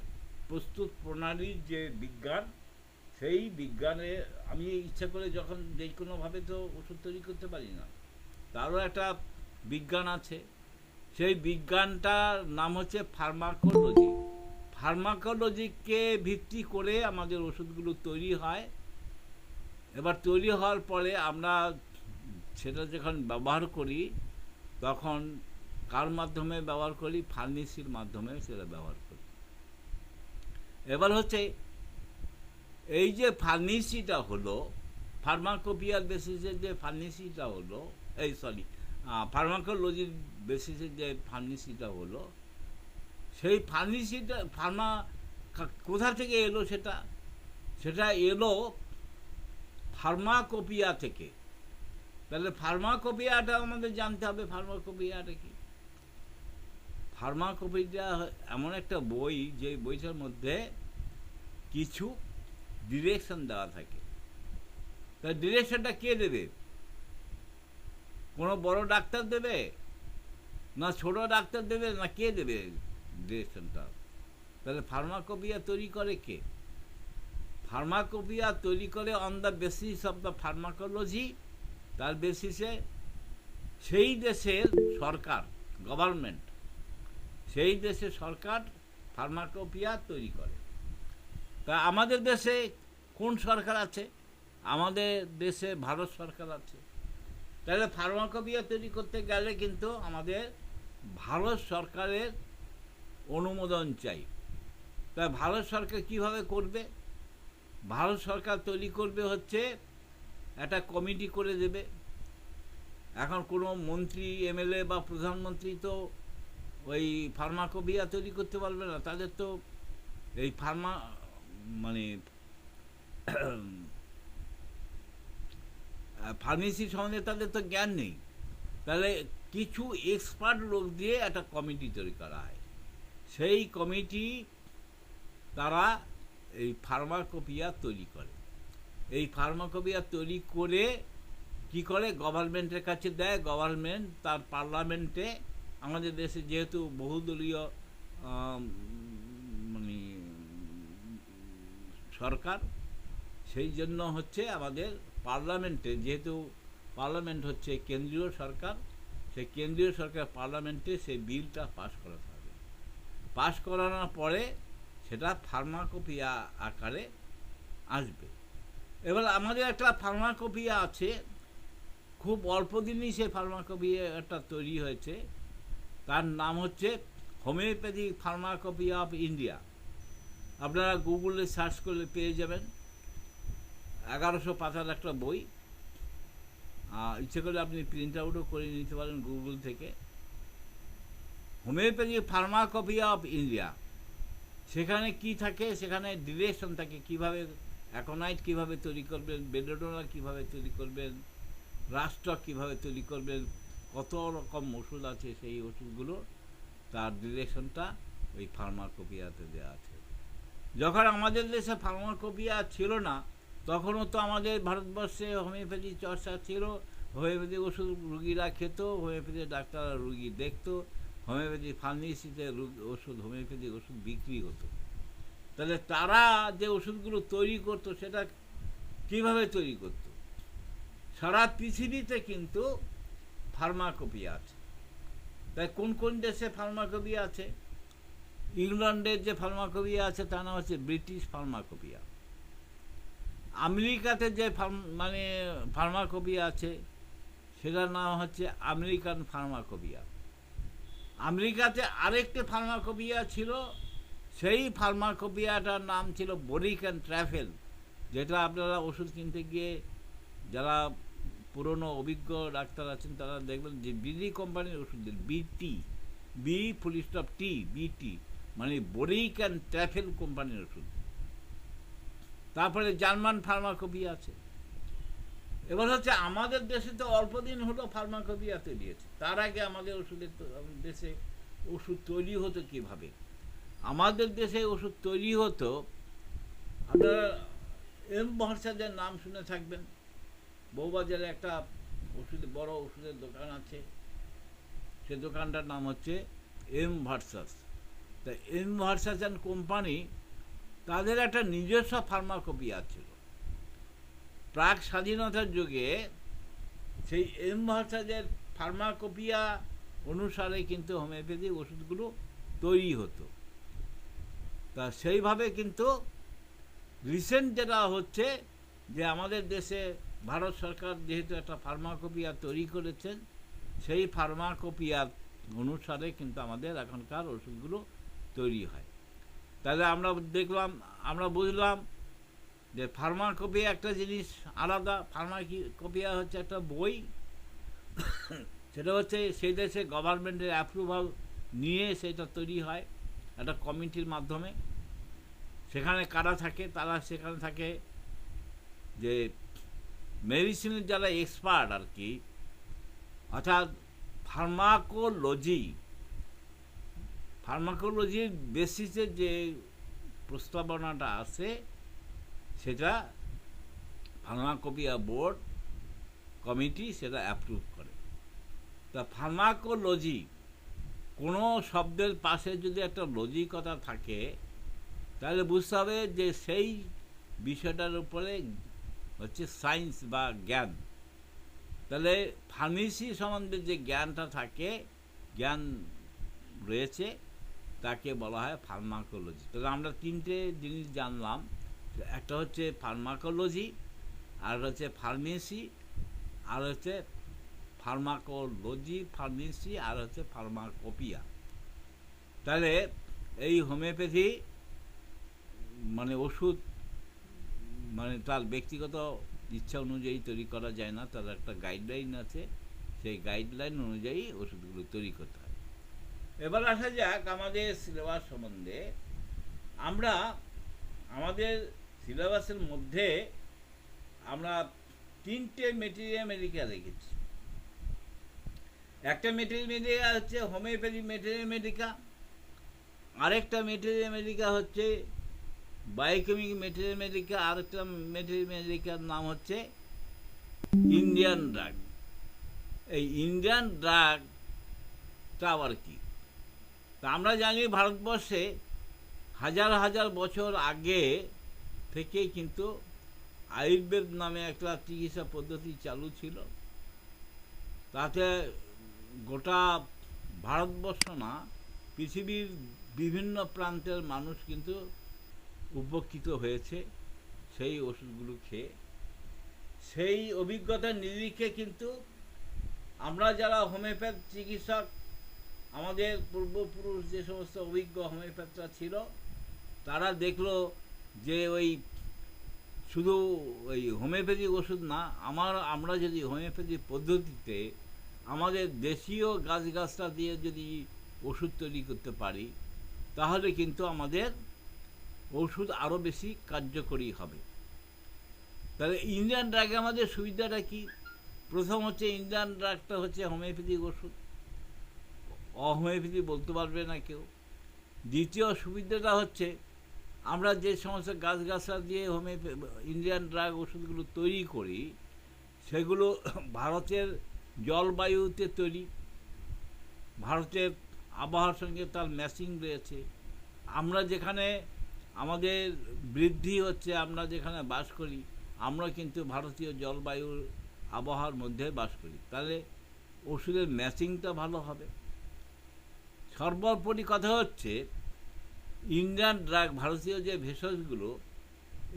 প্রস্তুত প্রণালীর যে বিজ্ঞান, সেই বিজ্ঞানে আমি ইচ্ছা করে যখন যে কোনোভাবে তো ওষুধ তৈরি করতে পারি না, তারও একটা বিজ্ঞান আছে। সেই বিজ্ঞানটার নাম হচ্ছে ফার্মাকোলজি। ফার্মাকোলজিকে ভিত্তি করে আমাদের ওষুধগুলো তৈরি হয়। এবার তৈরি হওয়ার পরে আমরা সেটা যখন ব্যবহার করি, তখন কার মাধ্যমে ব্যবহার করি? ফার্মেসির মাধ্যমে সেটা ব্যবহার করি। এবার হচ্ছে এই যে ফার্মেসিটা হলো, ফার্মাকোপিয়ার বেসিসে যে ফার্মেসিটা হলো, এই সরি, ফার্মাকোলজির বেসিসে যে ফার্মেসিটা হলো, সেই ফার্মেসিটা কোথা থেকে এলো? সেটা এলো ফার্মাকোপিয়া থেকে। তাহলে ফার্মাকোপিয়াটা আমাদের জানতে হবে, ফার্মাকোপিয়াটা কি। ফার্মাকোপিয়া এমন একটা বই, যে বইটার মধ্যে কিছু ডিরেকশন দেওয়া থাকে। তা ডিরেকশনটা কে দেবে? কোনো বড় ডাক্তার দেবে, না ছোট ডাক্তার দেবে, না কে দেবে ডিরেকশনটা? তাহলে ফার্মাকোপিয়া তৈরি করে কে? ফার্মাকোপিয়া তৈরি করে on the basis of the pharmacology. তার বেসিসে সেই দেশের সরকার, গভর্নমেন্ট, সেই দেশের সরকার ফার্মাকোপিয়া তৈরি করে। তা আমাদের দেশে কোন সরকার আছে? আমাদের দেশে ভারত সরকার আছে। তাহলে ফার্মাকোপিয়া তৈরি করতে গেলে কিন্তু আমাদের ভারত সরকারের অনুমোদন চাই। তা ভারত সরকার কিভাবে করবে? ভারত সরকার তৈরি করবে হচ্ছে একটা কমিটি করে দেবে। এখন কোনো মন্ত্রী, এমএলএ বা প্রধানমন্ত্রী তো ওই ফার্মাকোপিয়া তৈরি করতে পারবে না। তাদের তো এই মানে ফার্মেসি সম্বন্ধে তাদের তো জ্ঞান নেই। তাহলে কিছু এক্সপার্ট লোক দিয়ে একটা কমিটি তৈরি করা হয়। সেই কমিটি তারা এই ফার্মাকোপিয়া তৈরি করে। এই ফার্মাকোপিয়া তৈরি করে কি করে? গভর্নমেন্টের কাছে দেয়। গভর্নমেন্ট তার পার্লামেন্টে, আমাদের দেশে যেহেতু বহুদলীয় মানে সরকার, সেই জন্য হচ্ছে আমাদের পার্লামেন্টে, যেহেতু পার্লামেন্ট হচ্ছে কেন্দ্রীয় সরকার, সেই কেন্দ্রীয় সরকার পার্লামেন্টে সেই বিলটা পাস করাতে হবে। পাস করানোর পরে সেটা ফার্মাকোপিয়া আকারে আসবে। এবার আমাদের একটা ফার্মাকোপিয়া আছে, খুব অল্প দিনই সেই ফার্মাকোপিয়াটা তৈরি হয়েছে। তার নাম হচ্ছে হোমিওপ্যাথিক ফার্মাকোপিয়া অফ ইন্ডিয়া। আপনারা গুগলে সার্চ করলে পেয়ে যাবেন। 1100 পাতার একটা বই। ইচ্ছে করলে আপনি প্রিন্ট আউটও করে নিতে পারেন গুগল থেকে। Homeopathic pharmacopoeia of India. সেখানে কি থাকে? সেখানে ডিরেকশন থাকে, কীভাবে অ্যাকোনাইট কীভাবে তৈরি করবেন, বেলোডোনা কীভাবে তৈরি করবেন, রাস্টক কীভাবে তৈরি করবেন, কত রকম ওষুধ আছে, সেই ওষুধগুলো তার ডিরেকশনটা ওই ফার্মাকোপিয়াতে দেওয়া আছে। যখন আমাদের দেশে ফার্মাকোপিয়া ছিল না, তখনও তো আমাদের ভারতবর্ষে হোমিওপ্যাথি চর্চা ছিল। হোমিওপ্যাথি ওষুধ রুগীরা খেত, হোমিওপ্যাথি ডাক্তাররা রুগী দেখত, হোমিওপ্যাথি ফার্মেসিতে ওষুধ, হোমিওপ্যাথি ওষুধ বিক্রি হতো। তাহলে তারা যে ওষুধগুলো তৈরি করতো, সেটা কিভাবে তৈরি করত? সারা পৃথিবীতে কিন্তু ফার্মাকোপিয়া আছে। তাই কোন কোন দেশে ফার্মাকোপিয়া আছে? ইংল্যান্ডের যে ফার্মাকোপিয়া আছে তার নাম হচ্ছে ব্রিটিশ ফার্মাকোপিয়া। আমেরিকাতে যে ফার্মাকোপিয়া আছে সেটার নাম হচ্ছে আমেরিকান ফার্মাকোপিয়া। আমেরিকাতে আরেকটি ফার্মাকোপিয়া ছিল, সেই ফার্মাকোপিয়াটার নাম ছিল বোরিক অ্যান্ড ট্রাফেল, যেটা আপনারা ওষুধ কিনতে গিয়ে যারা পুরনো অভিজ্ঞ ডাক্তার আছেন তারা দেখবেন যে বিডি কোম্পানির ওষুধের বিটি মানে বোরিক অ্যান্ড ট্রাফেল কোম্পানির ওষুধ। তারপরে জার্মান ফার্মাকোপিয়া আছে। এবার হচ্ছে আমাদের দেশে তো অল্প দিন হলো ফার্মাকোপিয়া তৈরি হয়েছে। তার আগে আমাদের দেশে ওষুধ তৈরি হতো কিভাবে? আমাদের দেশে ওষুধ তৈরি হতো, আপনারা এম ভরসাজের নাম শুনে থাকবেন। বউবাজারে একটা বড় ওষুধের দোকান আছে, সে দোকানটার নাম হচ্ছে এম ভার্সাস। তা এম ভার্সাস অ্যান্ড কোম্পানি, তাদের একটা নিজস্ব ফার্মাকোপিয়া ছিল। প্রাক স্বাধীনতার যুগে সেই এম ভার্সাসের ফার্মাকোপিয়া অনুসারে কিন্তু হোমিওপ্যাথি ওষুধগুলো তৈরি হতো। তা সেইভাবে কিন্তু রিসেন্ট যেটা হচ্ছে যে আমাদের দেশে ভারত সরকার যেহেতু একটা ফার্মাকোপিয়া তৈরি করেছেন, সেই ফার্মাকোপিয়া অনুসারে কিন্তু আমাদের এখনকার ওষুধগুলো তৈরি হয়। তাহলে আমরা বুঝলাম যে ফার্মাকোপিয়া একটা জিনিস আলাদা। ফার্মাকোপিয়া হচ্ছে একটা বই, সেটা হচ্ছে সেই দেশে গভর্নমেন্টের অ্যাপ্রুভাল নিয়ে সেটা তৈরি হয় একটা কমিটির মাধ্যমে। সেখানে কারা থাকে, তারা সেখানে থাকে যে মেডিসিনের যারা এক্সপার্ট আর কি, অর্থাৎ ফার্মাকোলজির বেসিসে যে প্রস্তাবনাটা আছে সেটা ফার্মাকোপিয়া বোর্ড কমিটি সেটা অ্যাপ্রুভ করে। তা ফার্মাকোলজি, কোনো শব্দের পাশে যদি একটা লজিকতা থাকে তাহলে বুঝতে হবে যে সেই বিষয়টার উপরে হচ্ছে সায়েন্স বা জ্ঞান। তাহলে ফার্মেসি সম্বন্ধে যে জ্ঞানটা থাকে, জ্ঞান রয়েছে, তাকে বলা হয় ফার্মাকোলজি। তাহলে আমরা তিনটে জিনিস জানলাম, একটা হচ্ছে ফার্মাকোলজি, আর হচ্ছে ফার্মেসি, আর হচ্ছে ফার্মেসি, আর হচ্ছে ফার্মাকোপিয়া। তাহলে এই হোমিওপ্যাথি মানে ওষুধ মানে তার ব্যক্তিগত ইচ্ছা অনুযায়ী তৈরি করা যায় না, তার একটা গাইডলাইন আছে, সেই গাইডলাইন অনুযায়ী ওষুধগুলো তৈরি করতে হয়। এবার আসা যাক আমাদের সিলেবাস সম্বন্ধে। আমরা আমাদের সিলেবাসের মধ্যে আমরা তিনটে মেটেরিয়া মেডিকা রেখেছি। একটা মেটেরিয়া মেডিকা হচ্ছে হোমিওপ্যাথি মেটেরিয়া মেডিকা, আরেকটা মেটেরিয়া মেডিকা হচ্ছে বায়োকেমিক মেটেরিয়া মেডিকা, আরেকটা মেটেরিয়া মেডিকার নাম হচ্ছে ইন্ডিয়ান ড্রাগ। এই ইন্ডিয়ান ড্রাগটা আবার কি? তা আমরা জানি ভারতবর্ষে হাজার হাজার বছর আগে থেকে কিন্তু আয়ুর্বেদ নামে একটা চিকিৎসা পদ্ধতি চালু ছিল। তাতে গোটা ভারতবর্ষ না, পৃথিবীর বিভিন্ন প্রান্তের মানুষ কিন্তু উপকৃত হয়েছে সেই ওষুধগুলো খেয়ে। সেই অভিজ্ঞতার নিরিখে কিন্তু আমরা যারা হোমিওপ্যাথ চিকিৎসক, আমাদের পূর্বপুরুষ যে সমস্ত অভিজ্ঞ হোমিওপ্যাথরা ছিল, তারা দেখলো যে ওই শুধু ওই হোমিওপ্যাথি ওষুধ না, আমরা যদি হোমিওপ্যাথি পদ্ধতিতে আমাদের দেশীয় গাছগাছরা দিয়ে যদি ওষুধ তৈরি করতে পারি, তাহলে কিন্তু আমাদের ওষুধ আরও বেশি কার্যকরী হবে। তাহলে ইন্ডিয়ান ড্রাগে আমাদের সুবিধাটা কি? প্রথম হচ্ছে ইন্ডিয়ান ড্রাগটা হচ্ছে হোমিওপ্যাথিক ওষুধ, অহোমিওপ্যাথি বলতে পারবে না কেউ। দ্বিতীয় সুবিধাটা হচ্ছে আমরা যে সমস্ত গাছগাছরা দিয়ে ইন্ডিয়ান ড্রাগ ওষুধগুলো তৈরি করি, সেগুলো ভারতের জলবায়ুতে তৈরি, ভারতের আবহাওয়ার সঙ্গে তার ম্যাচিং রয়েছে। আমরা যেখানে আমাদের বৃদ্ধি হচ্ছে, আমরা যেখানে বাস করি, আমরা কিন্তু ভারতীয় জলবায়ুর আবহাওয়ার মধ্যে বাস করি, তাহলে ওষুধের ম্যাচিংটা ভালো হবে। সর্বোপরি কথা হচ্ছে ইন্ডিয়ান ড্রাগ, ভারতীয় যে ভেষজগুলো,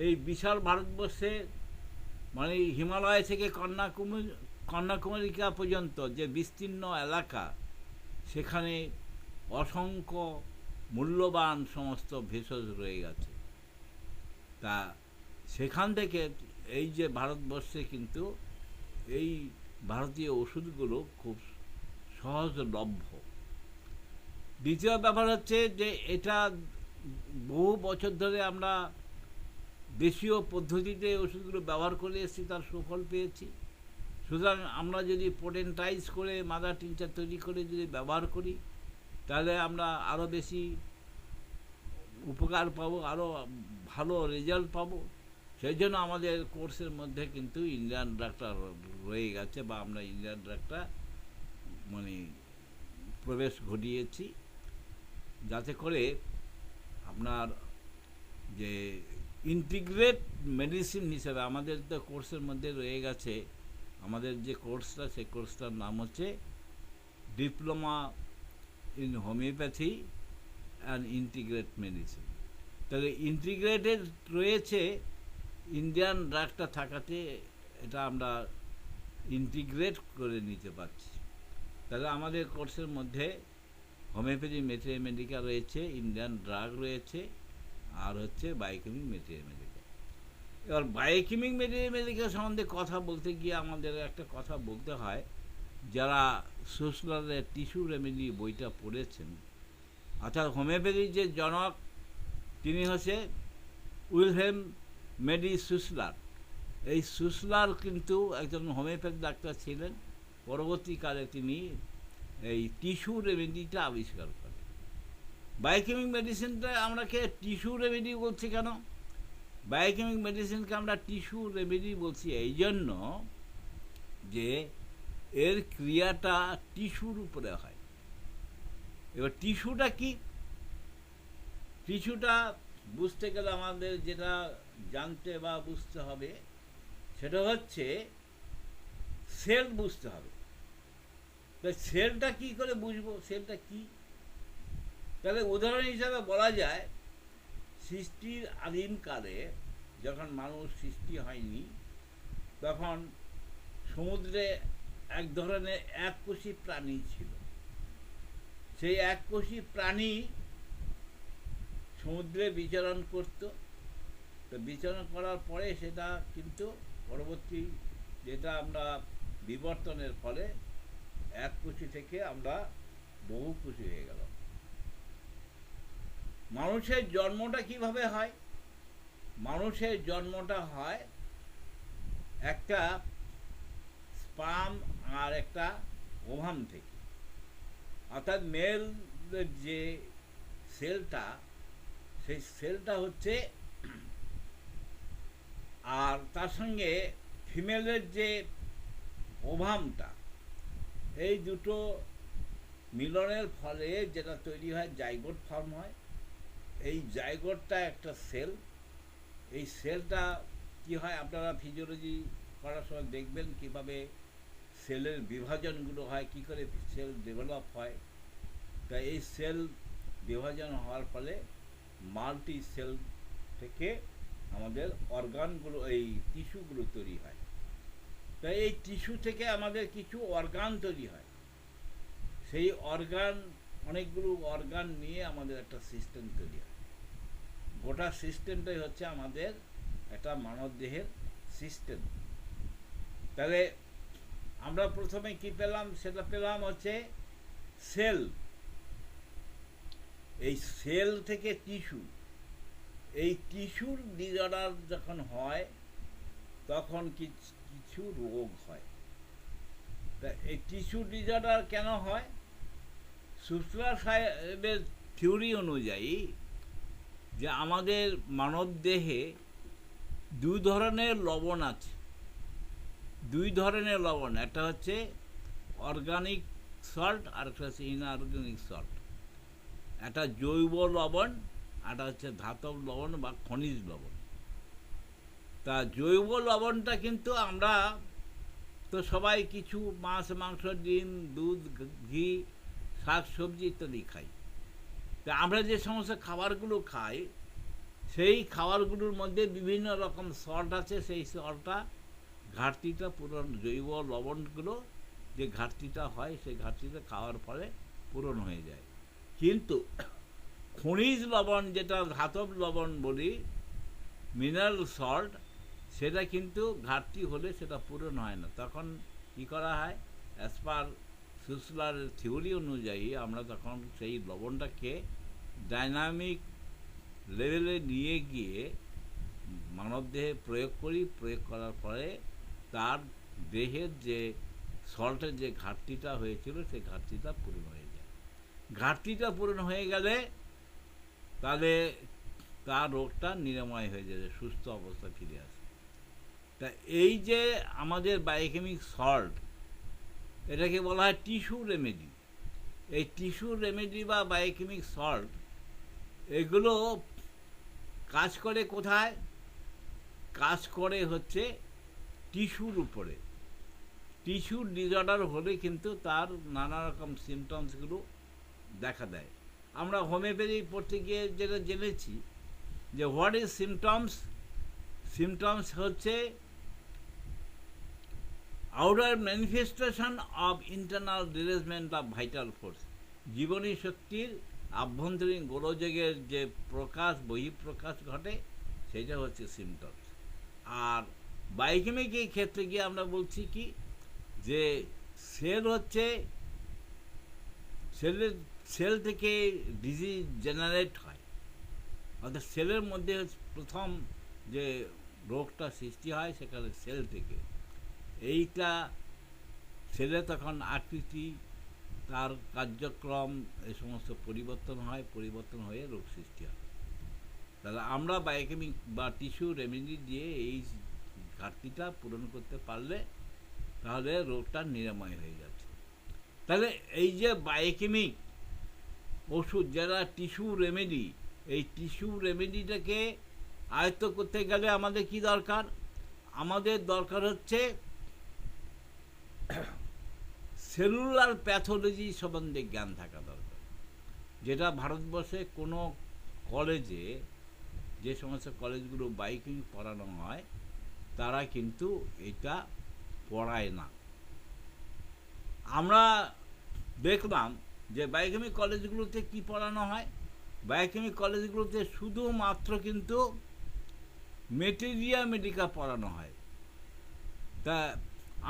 এই বিশাল ভারতবর্ষে মানে হিমালয় থেকে কন্যাকুমারিকা পর্যন্ত যে বিস্তীর্ণ এলাকা, সেখানে অসংখ্য মূল্যবান সমস্ত ভেষজ রয়ে গেছে। তা সেখান থেকে এই যে ভারতবর্ষে কিন্তু এই ভারতীয় ওষুধগুলো খুব সহজলভ্য। দ্বিতীয় ব্যাপার হচ্ছে যে এটা বহু বছর ধরে আমরা দেশীয় পদ্ধতিতে ওষুধগুলো ব্যবহার করে এসেছি, তার সুফল পেয়েছি। সুতরাং আমরা যদি পোটেন্টাইজ করে মাদার টিনচার তৈরি করে যদি ব্যবহার করি, তাহলে আমরা আরও বেশি উপকার পাবো, আরও ভালো রেজাল্ট পাবো। সেই জন্য আমাদের কোর্সের মধ্যে কিন্তু ইন্ডিয়ান ড্রাগটা রয়ে গেছে, বা আমরা ইন্ডিয়ান ড্রাগটা মানে প্রবেশ ঘটিয়েছি, যাতে করে আপনার যে ইন্টিগ্রেট মেডিসিন হিসেবে আমাদের তো কোর্সের মধ্যে রয়ে গেছে। আমাদের যে কোর্সটা, সেই কোর্সটার নাম হচ্ছে diploma in homeopathy and integrate medicine. তাহলে ইন্টিগ্রেটেড রয়েছে ইন্ডিয়ান ড্রাগটা থাকাতে, এটা আমরা ইন্টিগ্রেট করে নিতে পারছি। তাহলে আমাদের কোর্সের মধ্যে হোমিওপ্যাথি মেটেরিয়া মেডিকা রয়েছে, ইন্ডিয়ান ড্রাগ রয়েছে, আর হচ্ছে বায়োকেমিক মেটেরিয়া মেডিকা। এবার বায়োকেমিক মেডিকেল সম্বন্ধে কথা বলতে গিয়ে আমাদের একটা কথা বলতে হয়, যারা সুসলারের টিস্যু রেমেডি বইটা পড়েছেন, অর্থাৎ হোমিওপ্যাথির যে জনক তিনি হচ্ছে উইলহেম মেডি সুসলার। এই সুসলার কিন্তু একজন হোমিওপ্যাথি ডাক্তার ছিলেন। পরবর্তীকালে তিনি এই টিস্যু রেমেডিটা আবিষ্কার করেন। বায়োকেমিক মেডিসিনটা আমরাকে টিস্যু রেমেডি বলছি কেন? বায়োকেমিক মেডিসিনকে আমরা টিস্যু রেমেডি বলছি এই জন্য যে এর ক্রিয়াটা টিস্যুর উপরে হয়। এবার টিস্যুটা কি? টিস্যুটা বুঝতে গেলে আমাদের যেটা জানতে বা বুঝতে হবে সেটা হচ্ছে সেল বুঝতে হবে। তাই সেলটা কি করে বুঝবো, সেলটা কি? তাহলে উদাহরণ হিসাবে বলা যায়, সৃষ্টির আদিমকালে যখন মানুষ সৃষ্টি হয়নি, তখন সমুদ্রে এক ধরনের এককোষী প্রাণী ছিল। সেই এককোষী প্রাণী সমুদ্রে বিচরণ করত। তো বিচরণ করার পরে সেটা কিন্তু পরবর্তী যেটা আমরা বিবর্তনের ফলে এককোষী থেকে আমরা বহুকোষী হয়ে গেল। মানুষের জন্মটা কিভাবে হয়? মানুষের জন্মটা হয় একটা স্পার্ম আর একটা ওভাম থেকে। অর্থাৎ মেল যে সেলটা, সেই সেলটা হচ্ছে, আর তার সঙ্গে ফিমেলের যে ওভামটা, এই দুটো মিলনের ফলে যেটা তৈরি হয় জাইগোট ফর্ম হয়। এই জাইগোটটা একটা সেল। এই সেলটা কি হয়, আপনারা ফিজিওলজি করার সময় দেখবেন কিভাবে সেলের বিভাজনগুলো হয়, কি করে সেল ডেভেলপ হয়। তাই এই সেল বিভাজন হওয়ার ফলে মাল্টি সেল থেকে আমাদের অর্গানগুলো, এই টিস্যুগুলো তৈরি হয়। তাই এই টিস্যু থেকে আমাদের কিছু অর্গান তৈরি হয়। সেই অর্গান, অনেকগুলো অর্গান নিয়ে আমাদের একটা সিস্টেম তৈরি হয়। গোটা সিস্টেমটাই হচ্ছে আমাদের একটা মানবদেহের সিস্টেম। তাহলে আমরা প্রথমে কি পেলাম? সেটা পেলাম হচ্ছে সেল। এই সেল থেকে টিস্যু। এই টিস্যুর ডিসঅর্ডার যখন হয় তখন কিছু রোগ হয়। তা এই টিস্যু ডিসঅর্ডার কেন হয়? সুসলার সাহেবের থিওরি অনুযায়ী যে আমাদের মানবদেহে দুই ধরনের লবণ আছে। দুই ধরনের লবণ, একটা হচ্ছে অর্গানিক সল্ট আর একটা হচ্ছে ইনঅর্গানিক সল্ট। একটা জৈব লবণ, একটা হচ্ছে ধাতব লবণ বা খনিজ লবণ। তা জৈব লবণটা কিন্তু আমরা তো সবাই কিছু মাছ, মাংস, ডিম, দুধ, ঘি, শাক সবজি ইত্যাদি খাই। তা আমরা যে সমস্ত খাবারগুলো খাই, সেই খাবারগুলোর মধ্যে বিভিন্ন রকম সল্ট আছে। সেই সল্টটা ঘাটতিটা পূরণ, জৈব লবণগুলো যে ঘাটতিটা হয়, সেই ঘাটতিটা খাওয়ার ফলে পূরণ হয়ে যায়। কিন্তু খনিজ লবণ, যেটা ধাতব লবণ বলি, মিনারেল সল্ট, সেটা কিন্তু ঘাটতি হলে সেটা পূরণ হয় না। তখন কী করা হয়? অ্যাজ পার সুসলার থিওরি অনুযায়ী আমরা তখন সেই লবণটাকে ডাইনামিক লেভেলে নিয়ে গিয়ে মানবদেহে প্রয়োগ করি। প্রয়োগ করার পরে তার দেহের যে সল্টের যে ঘাটতিটা হয়েছিল, সেই ঘাটতিটা পূরণ হয়ে যায়। ঘাটতিটা পূরণ হয়ে গেলে তাহলে তার রোগটা নিরাময় হয়ে যাবে, সুস্থ অবস্থা ফিরে আসে। তা এই যে আমাদের বায়োকেমিক সল্ট, এটাকে বলা হয় টিস্যু রেমেডি। এই টিস্যু রেমেডি বা বায়োকেমিক সল্ট, এগুলো কাজ করে কোথায়? কাজ করে হচ্ছে টিস্যুর উপরে। টিস্যুর ডিসঅর্ডার হলে কিন্তু তার নানা রকম সিমটমসগুলো দেখা দেয়। আমরা হোমিওপ্যাথি পড়তে গিয়ে যেটা জেনেছি যে হোয়াট ইজ সিমটমস। সিমটমস হচ্ছে outer manifestation of internal derangement of vital force. জীবনী শক্তির আভ্যন্তরীণ গোলযোগের যে প্রকাশ, বহিঃপ্রকাশ ঘটে, সেটা হচ্ছে সিমটমস। আর বায়োকেমিক ক্ষেত্রে গিয়ে আমরা বলছি কি যে সেল হচ্ছে সেল থেকে ডিজিজ জেনারেট হয়, অর্থাৎ সেলের মধ্যে প্রথম যে রোগটা সৃষ্টি হয় সেখানে সেল থেকে। এইটা সেলে তখন আকৃতি, তার কার্যক্রম, এই সমস্ত পরিবর্তন হয়ে রোগ সৃষ্টি হয়। তাহলে আমরা বায়োকেমিক বা টিস্যু রেমেডি দিয়ে এই ঘাটতিটা পূরণ করতে পারলে তাহলে রোগটা নিরাময় হয়ে যাচ্ছে। তাহলে এই যে বায়োকেমিক ওষুধ যারা টিস্যু রেমেডি, এই টিস্যু রেমেডিটাকে আয়ত্ত করতে গেলে আমাদের কি দরকার? আমাদের দরকার হচ্ছে সেলুলার প্যাথোলজি সম্বন্ধে জ্ঞান থাকা দরকার, যেটা ভারতবর্ষে কোনো কলেজে, যে সমস্ত কলেজগুলো বায়োকেমিক পড়ানো হয় তারা কিন্তু এটা পড়ায় না। আমরা দেখলাম যে বায়োকেমিক কলেজগুলোতে কি পড়ানো হয়, বায়োকেমিক কলেজগুলোতে শুধুমাত্র কিন্তু মেটেরিয়া মেডিকা পড়ানো হয়। তা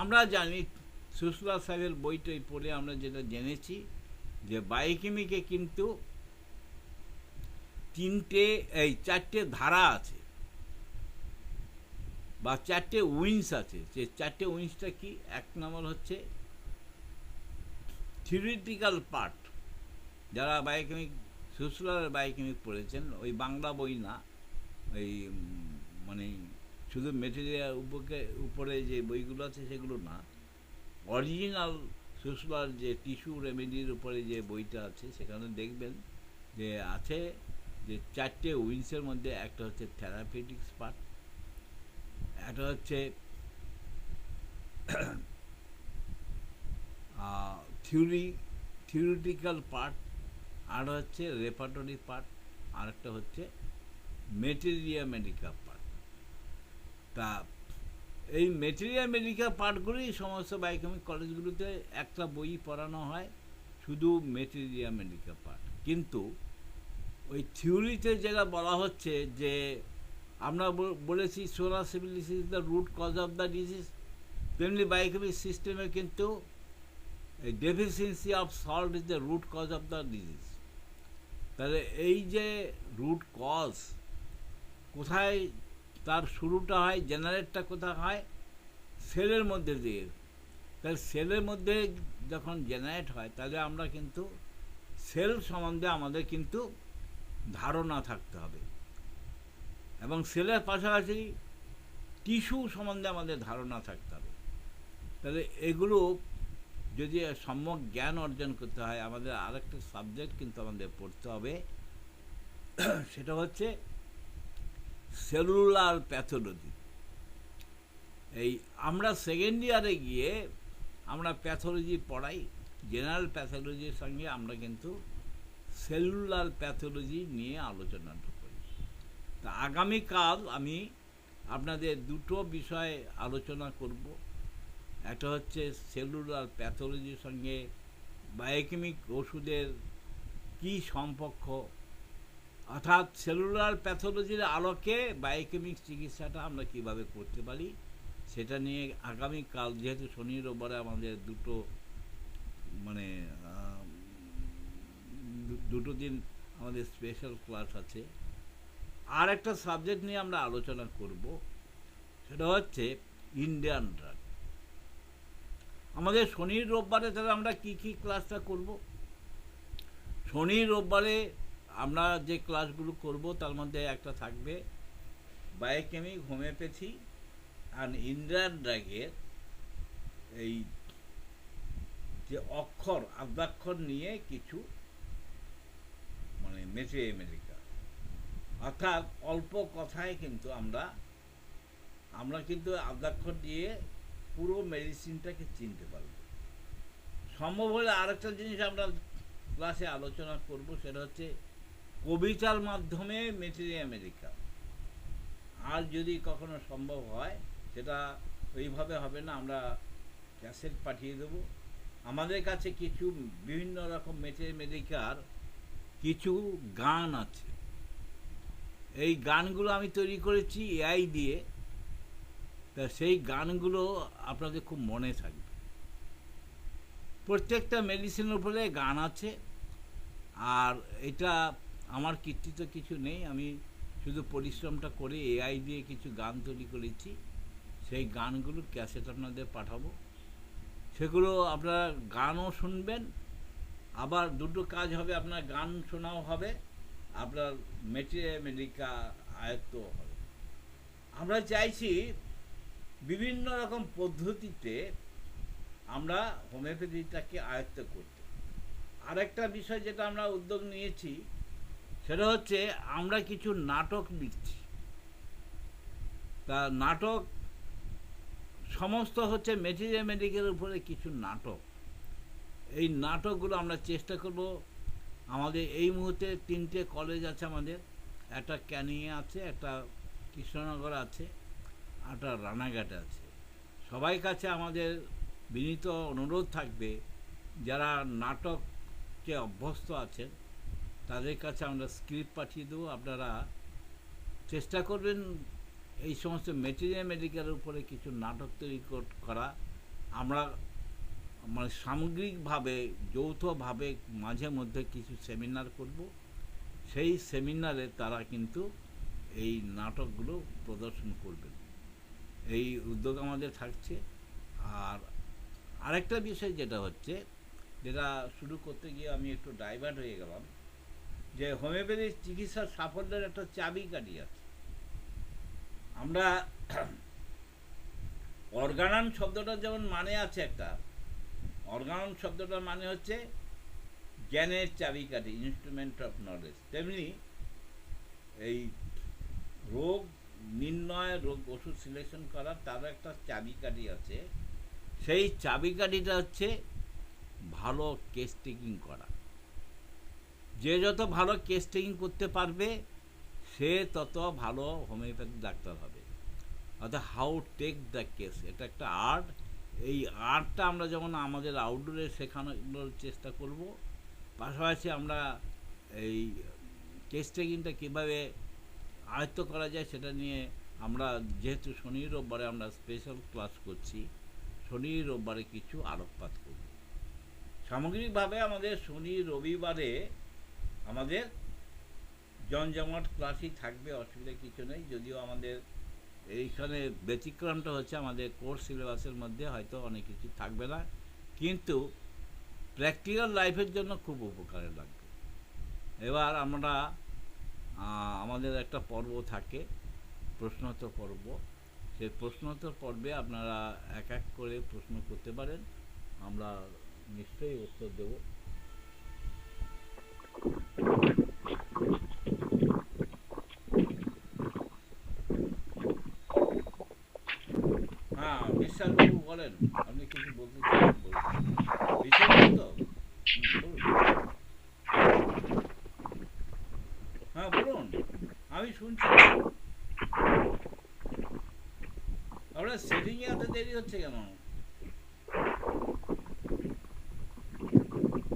আমরা জানি, সুশলা সাহেবের বইটাই পড়ে আমরা যেটা জেনেছি যে বায়োকেমিকে কিন্তু চারটে ধারা আছে বা চারটে উইংস আছে। যে চারটে উইংসটা কি? এক নম্বর হচ্ছে থিওরিটিক্যাল পার্ট, যারা বায়োকেমিক সুশলার বায়োকেমিক পড়েছেন, ওই বাংলা বই না, ওই মানে শুধু মেটেরিয়াল উপরে যে বইগুলো আছে সেগুলো না, অরিজিনাল সুশলার যে টিস্যু রেমেডির উপরে যে বইটা আছে সেখানে দেখবেন যে আছে যে চারটে উইংসের মধ্যে একটা হচ্ছে থেরাপিউটিক্স পার্ট, একটা হচ্ছে থিওরিটিক্যাল পার্ট, আর হচ্ছে রেপার্টরি পার্ট, আর একটা হচ্ছে মেটেরিয়া মেডিকা পার্ট। তা এই মেটেরিয়া মেডিকা পার্টগুলি সমস্ত বায়োকেমিক কলেজগুলোতে একটা বই পড়ানো হয়, শুধু মেটেরিয়া মেডিকা পার্ট। কিন্তু ওই থিওরিতে যেটা বলা হচ্ছে যে আমরা বলেছি psora syphilis is the root cause of the disease, তেমনি বায়োকেমিক সিস্টেমে কিন্তু deficiency of salt is the root cause of the disease. তাহলে এই যে রুট কজ, কোথায় তার শুরুটা হয়, জেনারেটটা কোথায় হয়? সেলের মধ্যে দিয়ে। তাহলে সেলের মধ্যে যখন জেনারেট হয় তাহলে আমরা কিন্তু সেল সম্বন্ধে আমাদের কিন্তু ধারণা থাকতে হবে, এবং সেলের পাশাপাশি টিস্যু সম্বন্ধে আমাদের ধারণা থাকতে হবে। তাহলে এগুলো যদি সম্যক জ্ঞান অর্জন করতে হয়, আমাদের আরেকটা সাবজেক্ট কিন্তু আমাদের পড়তে হবে, সেটা হচ্ছে সেলুলার প্যাথোলজি। এই আমরা সেকেন্ড ইয়ারে গিয়ে আমরা প্যাথোলজি পড়াই, জেনারেল প্যাথোলজির সঙ্গে আমরা কিন্তু সেলুলার প্যাথোলজি নিয়ে আলোচনাটা করি। তা আগামীকাল আমি আপনাদের দুটো বিষয় আলোচনা করব। একটা হচ্ছে সেলুলার প্যাথোলজির সঙ্গে বায়োকেমিক ওষুধের কী সম্পর্ক, অর্থাৎ সেলুলার প্যাথোলজির আলোকে বায়োকেমিক চিকিৎসাটা আমরা কিভাবে করতে পারি সেটা নিয়ে আগামীকাল, যেহেতু শনি রোববারে আমাদের মানে দুটো দিন আমাদের স্পেশাল ক্লাস আছে, আর একটা সাবজেক্ট নিয়ে আমরা আলোচনা করব, সেটা হচ্ছে ইন্ডিয়ান ড্রাগ। আমাদের শনি রোববারে তাহলে আমরা কি কি ক্লাসটা করব? শনি রোববারে আমরা যে ক্লাসগুলো করব তার মধ্যে একটা থাকবে বায়োকেমিক, হোমিওপ্যাথি আর ইন্ডিয়ান ড্রাগের এই যে আদ্যাক্ষর নিয়ে কিছু মানে মেটেরিয়া মেডিকা, অর্থাৎ অল্প কথায় কিন্তু আমরা কিন্তু আদ্যাক্ষর দিয়ে পুরো মেডিসিনটাকে চিনতে পারব। সম্ভব হলে আরেকটা জিনিস আমরা ক্লাসে আলোচনা করব, সেটা হচ্ছে কবিতার মাধ্যমে মেটেরিয়া মেডিকা। আর যদি কখনো সম্ভব হয়, সেটা ওইভাবে হবে না, আমরা ক্যাসেট পাঠিয়ে দেব। আমাদের কাছে কিছু বিভিন্ন রকম মেটেরিয়া মেডিকার কিছু গান আছে, এই গানগুলো আমি তৈরি করেছি এআই দিয়ে, তা সেই গানগুলো আপনাদের খুব মনে থাকবে। প্রত্যেকটা মেডিসিনের উপরে গান আছে, আর এটা আমার কীর্তিত কিছু নেই, আমি শুধু পরিশ্রমটা করে এআই দিয়ে কিছু গান তৈরি করেছি। সেই গানগুলোর ক্যাসেট আপনাদের পাঠাবো, সেগুলো আপনারা গানও শুনবেন, আবার দুটো কাজ হবে, আপনার গান শোনাও হবে, আপনার মেডিকা আয়ত্ত হবে। আমরা চাইছি বিভিন্ন রকম পদ্ধতিতে আমরা হোমিওপ্যাথিটাকে আয়ত্ত করতে। আরেকটা বিষয় যেটা আমরা উদ্যোগ নিয়েছি সেটা হচ্ছে আমরা কিছু নাটক লিখছি। তা নাটক সমস্ত হচ্ছে মেডিকের উপরে কিছু নাটক। এই নাটকগুলো আমরা চেষ্টা করব, আমাদের এই মুহূর্তে 3টে কলেজ আছে আমাদের, একটা ক্যানিংয়ে আছে, একটা কৃষ্ণনগর আছে, একটা রানাঘাটে আছে। সবাই কাছে আমাদের বিনীত অনুরোধ থাকবে, যারা নাটকে অভ্যস্ত আছেন তাদের কাছে আমরা স্ক্রিপ্ট পাঠিয়ে দেবো, আপনারা চেষ্টা করবেন এই সমস্ত মেডিকেলের উপরে কিছু নাটক তৈরি করা। আমরা মানে সামগ্রিকভাবে যৌথভাবে মাঝে মধ্যে কিছু সেমিনার করব, সেই সেমিনারে তারা কিন্তু এই নাটকগুলো প্রদর্শন করবেন। এই উদ্যোগ আমাদের থাকছে। আর আরেকটা বিষয় যেটা হচ্ছে, যেটা শুরু করতে গিয়ে আমি একটু ডাইভার্ট হয়ে গেলাম, যে হোমিওপ্যাথি চিকিৎসার সাফল্যের একটা চাবিকাঠি আছে। আমরা অর্গানান শব্দটা যেমন মানে আছে, একটা অর্গানান শব্দটার মানে হচ্ছে জ্ঞানের চাবিকাঠি, ইনস্ট্রুমেন্ট অফ নলেজ, তেমনি এই রোগ নির্ণয়, রোগ ওষুধ সিলেকশন করা, তার একটা চাবিকাঠি আছে। সেই চাবিকাঠিটা হচ্ছে ভালো কেস টেকিং করা। যে যত ভালো কেস টেকিং করতে পারবে সে তত ভালো হোমিওপ্যাথি ডাক্তার হবে। অর্থাৎ হাউ টেক দ্য কেস, এটা একটা আর্ট। এই আর্টটা আমরা যেমন আমাদের আউটডোরে শেখানোর চেষ্টা করব, পাশাপাশি আমরা এই কেস টেকিংটা কীভাবে আয়ত্ত করা যায় সেটা নিয়ে আমরা, যেহেতু শনি রোববারে আমরা স্পেশাল ক্লাস করছি, শনি রোববারে কিছু আলোকপাত করব। সামগ্রিকভাবে আমাদের শনি রবিবারে আমাদের জমজমাট ক্লাসই থাকবে, অসুবিধা কিছু নেই। যদিও আমাদের এইখানে ব্যতিক্রমটা হচ্ছে আমাদের কোর্স সিলেবাসের মধ্যে হয়তো অনেক কিছু থাকবে না, কিন্তু প্র্যাকটিক্যাল লাইফের জন্য খুব উপকারে লাগবে। এবার আমরা আমাদের একটা পর্ব থাকে, প্রশ্নোত্তর পর্ব। সেই প্রশ্নোত্তর পর্বে আপনারা এক এক করে প্রশ্ন করতে পারেন, আমরা নিশ্চয়ই উত্তর দেব। হ্যাঁ, বিশ্বাসবাবু বলেন, আপনি কিছু বলতে চান? বিশ্বাসবাবু তো বলুন। হ্যাঁ বলুন, আমি শুনছি। আপনার সেটিংয়ে এত দেরি হচ্ছে কেন?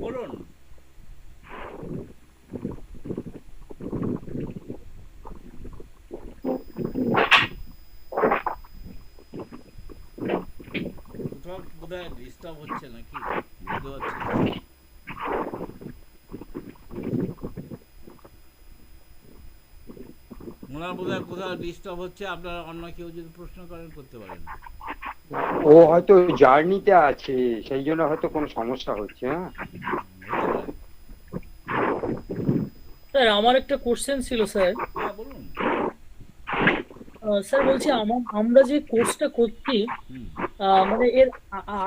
বলুন। কোথাও বোধহয় ডিস্টার্ব হচ্ছে নাকি, বুঝতে পারছি না। ওনার বোধহয় কোথাও ডিস্টার্ব হচ্ছে, আপনারা অন্য কেউ যদি প্রশ্ন করেন করতে পারেন। ও হয়তো জার্নিতে আছে, সেই জন্য হয়তো কোনো সমস্যা হচ্ছে। স্যার আমার একটা কোশ্চেন ছিল স্যার। হ্যাঁ বলুন। স্যার বলছি আমরা যে কোর্সটা করছি, মানে এর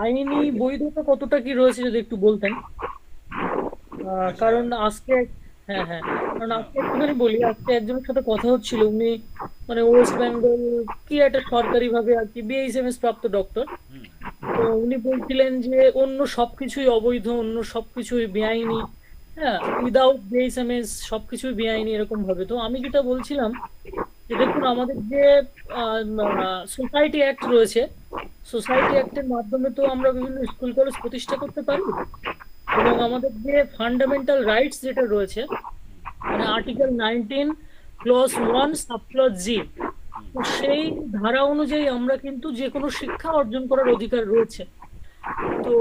আইনি বৈধতা কতটা কি রয়েছে যদি একটু বলতেন। কারণ আজকে, হ্যাঁ হ্যাঁ, কারণ আজকে একটুখানি বলি, আজকে একজনের সাথে কথা হচ্ছিল, উনি মানে ওয়েস্ট বেঙ্গল কি একটা সরকারি ভাবে আর কি বিএইচএমএস প্রাপ্ত ডক্টর। তো উনি বলছিলেন যে অন্য সবকিছুই অবৈধ, অন্য সবকিছুই বেআইনি, হ্যাঁ, উইদাউট বিএইচএমএস সবকিছুই বেআইনি এরকম ভাবে। তো আমি যেটা বলছিলাম যে দেখুন, আমাদের যে সোসাইটি অ্যাক্ট রয়েছে, সোসাইটি অ্যাক্টের মাধ্যমে তো আমরা বিভিন্ন স্কুল কলেজ প্রতিষ্ঠা করতে পারি, এবং আমাদের যে ফান্ডামেন্টাল রাইটস যেটা রয়েছে, মানে আর্টিকেল 19 ক্লজ 1 সাব ক্লজ জি, তো সেই ধারা অনুযায়ী আমরা কিন্তু যে কোনো শিক্ষা অর্জন করার অধিকার রয়েছে। তো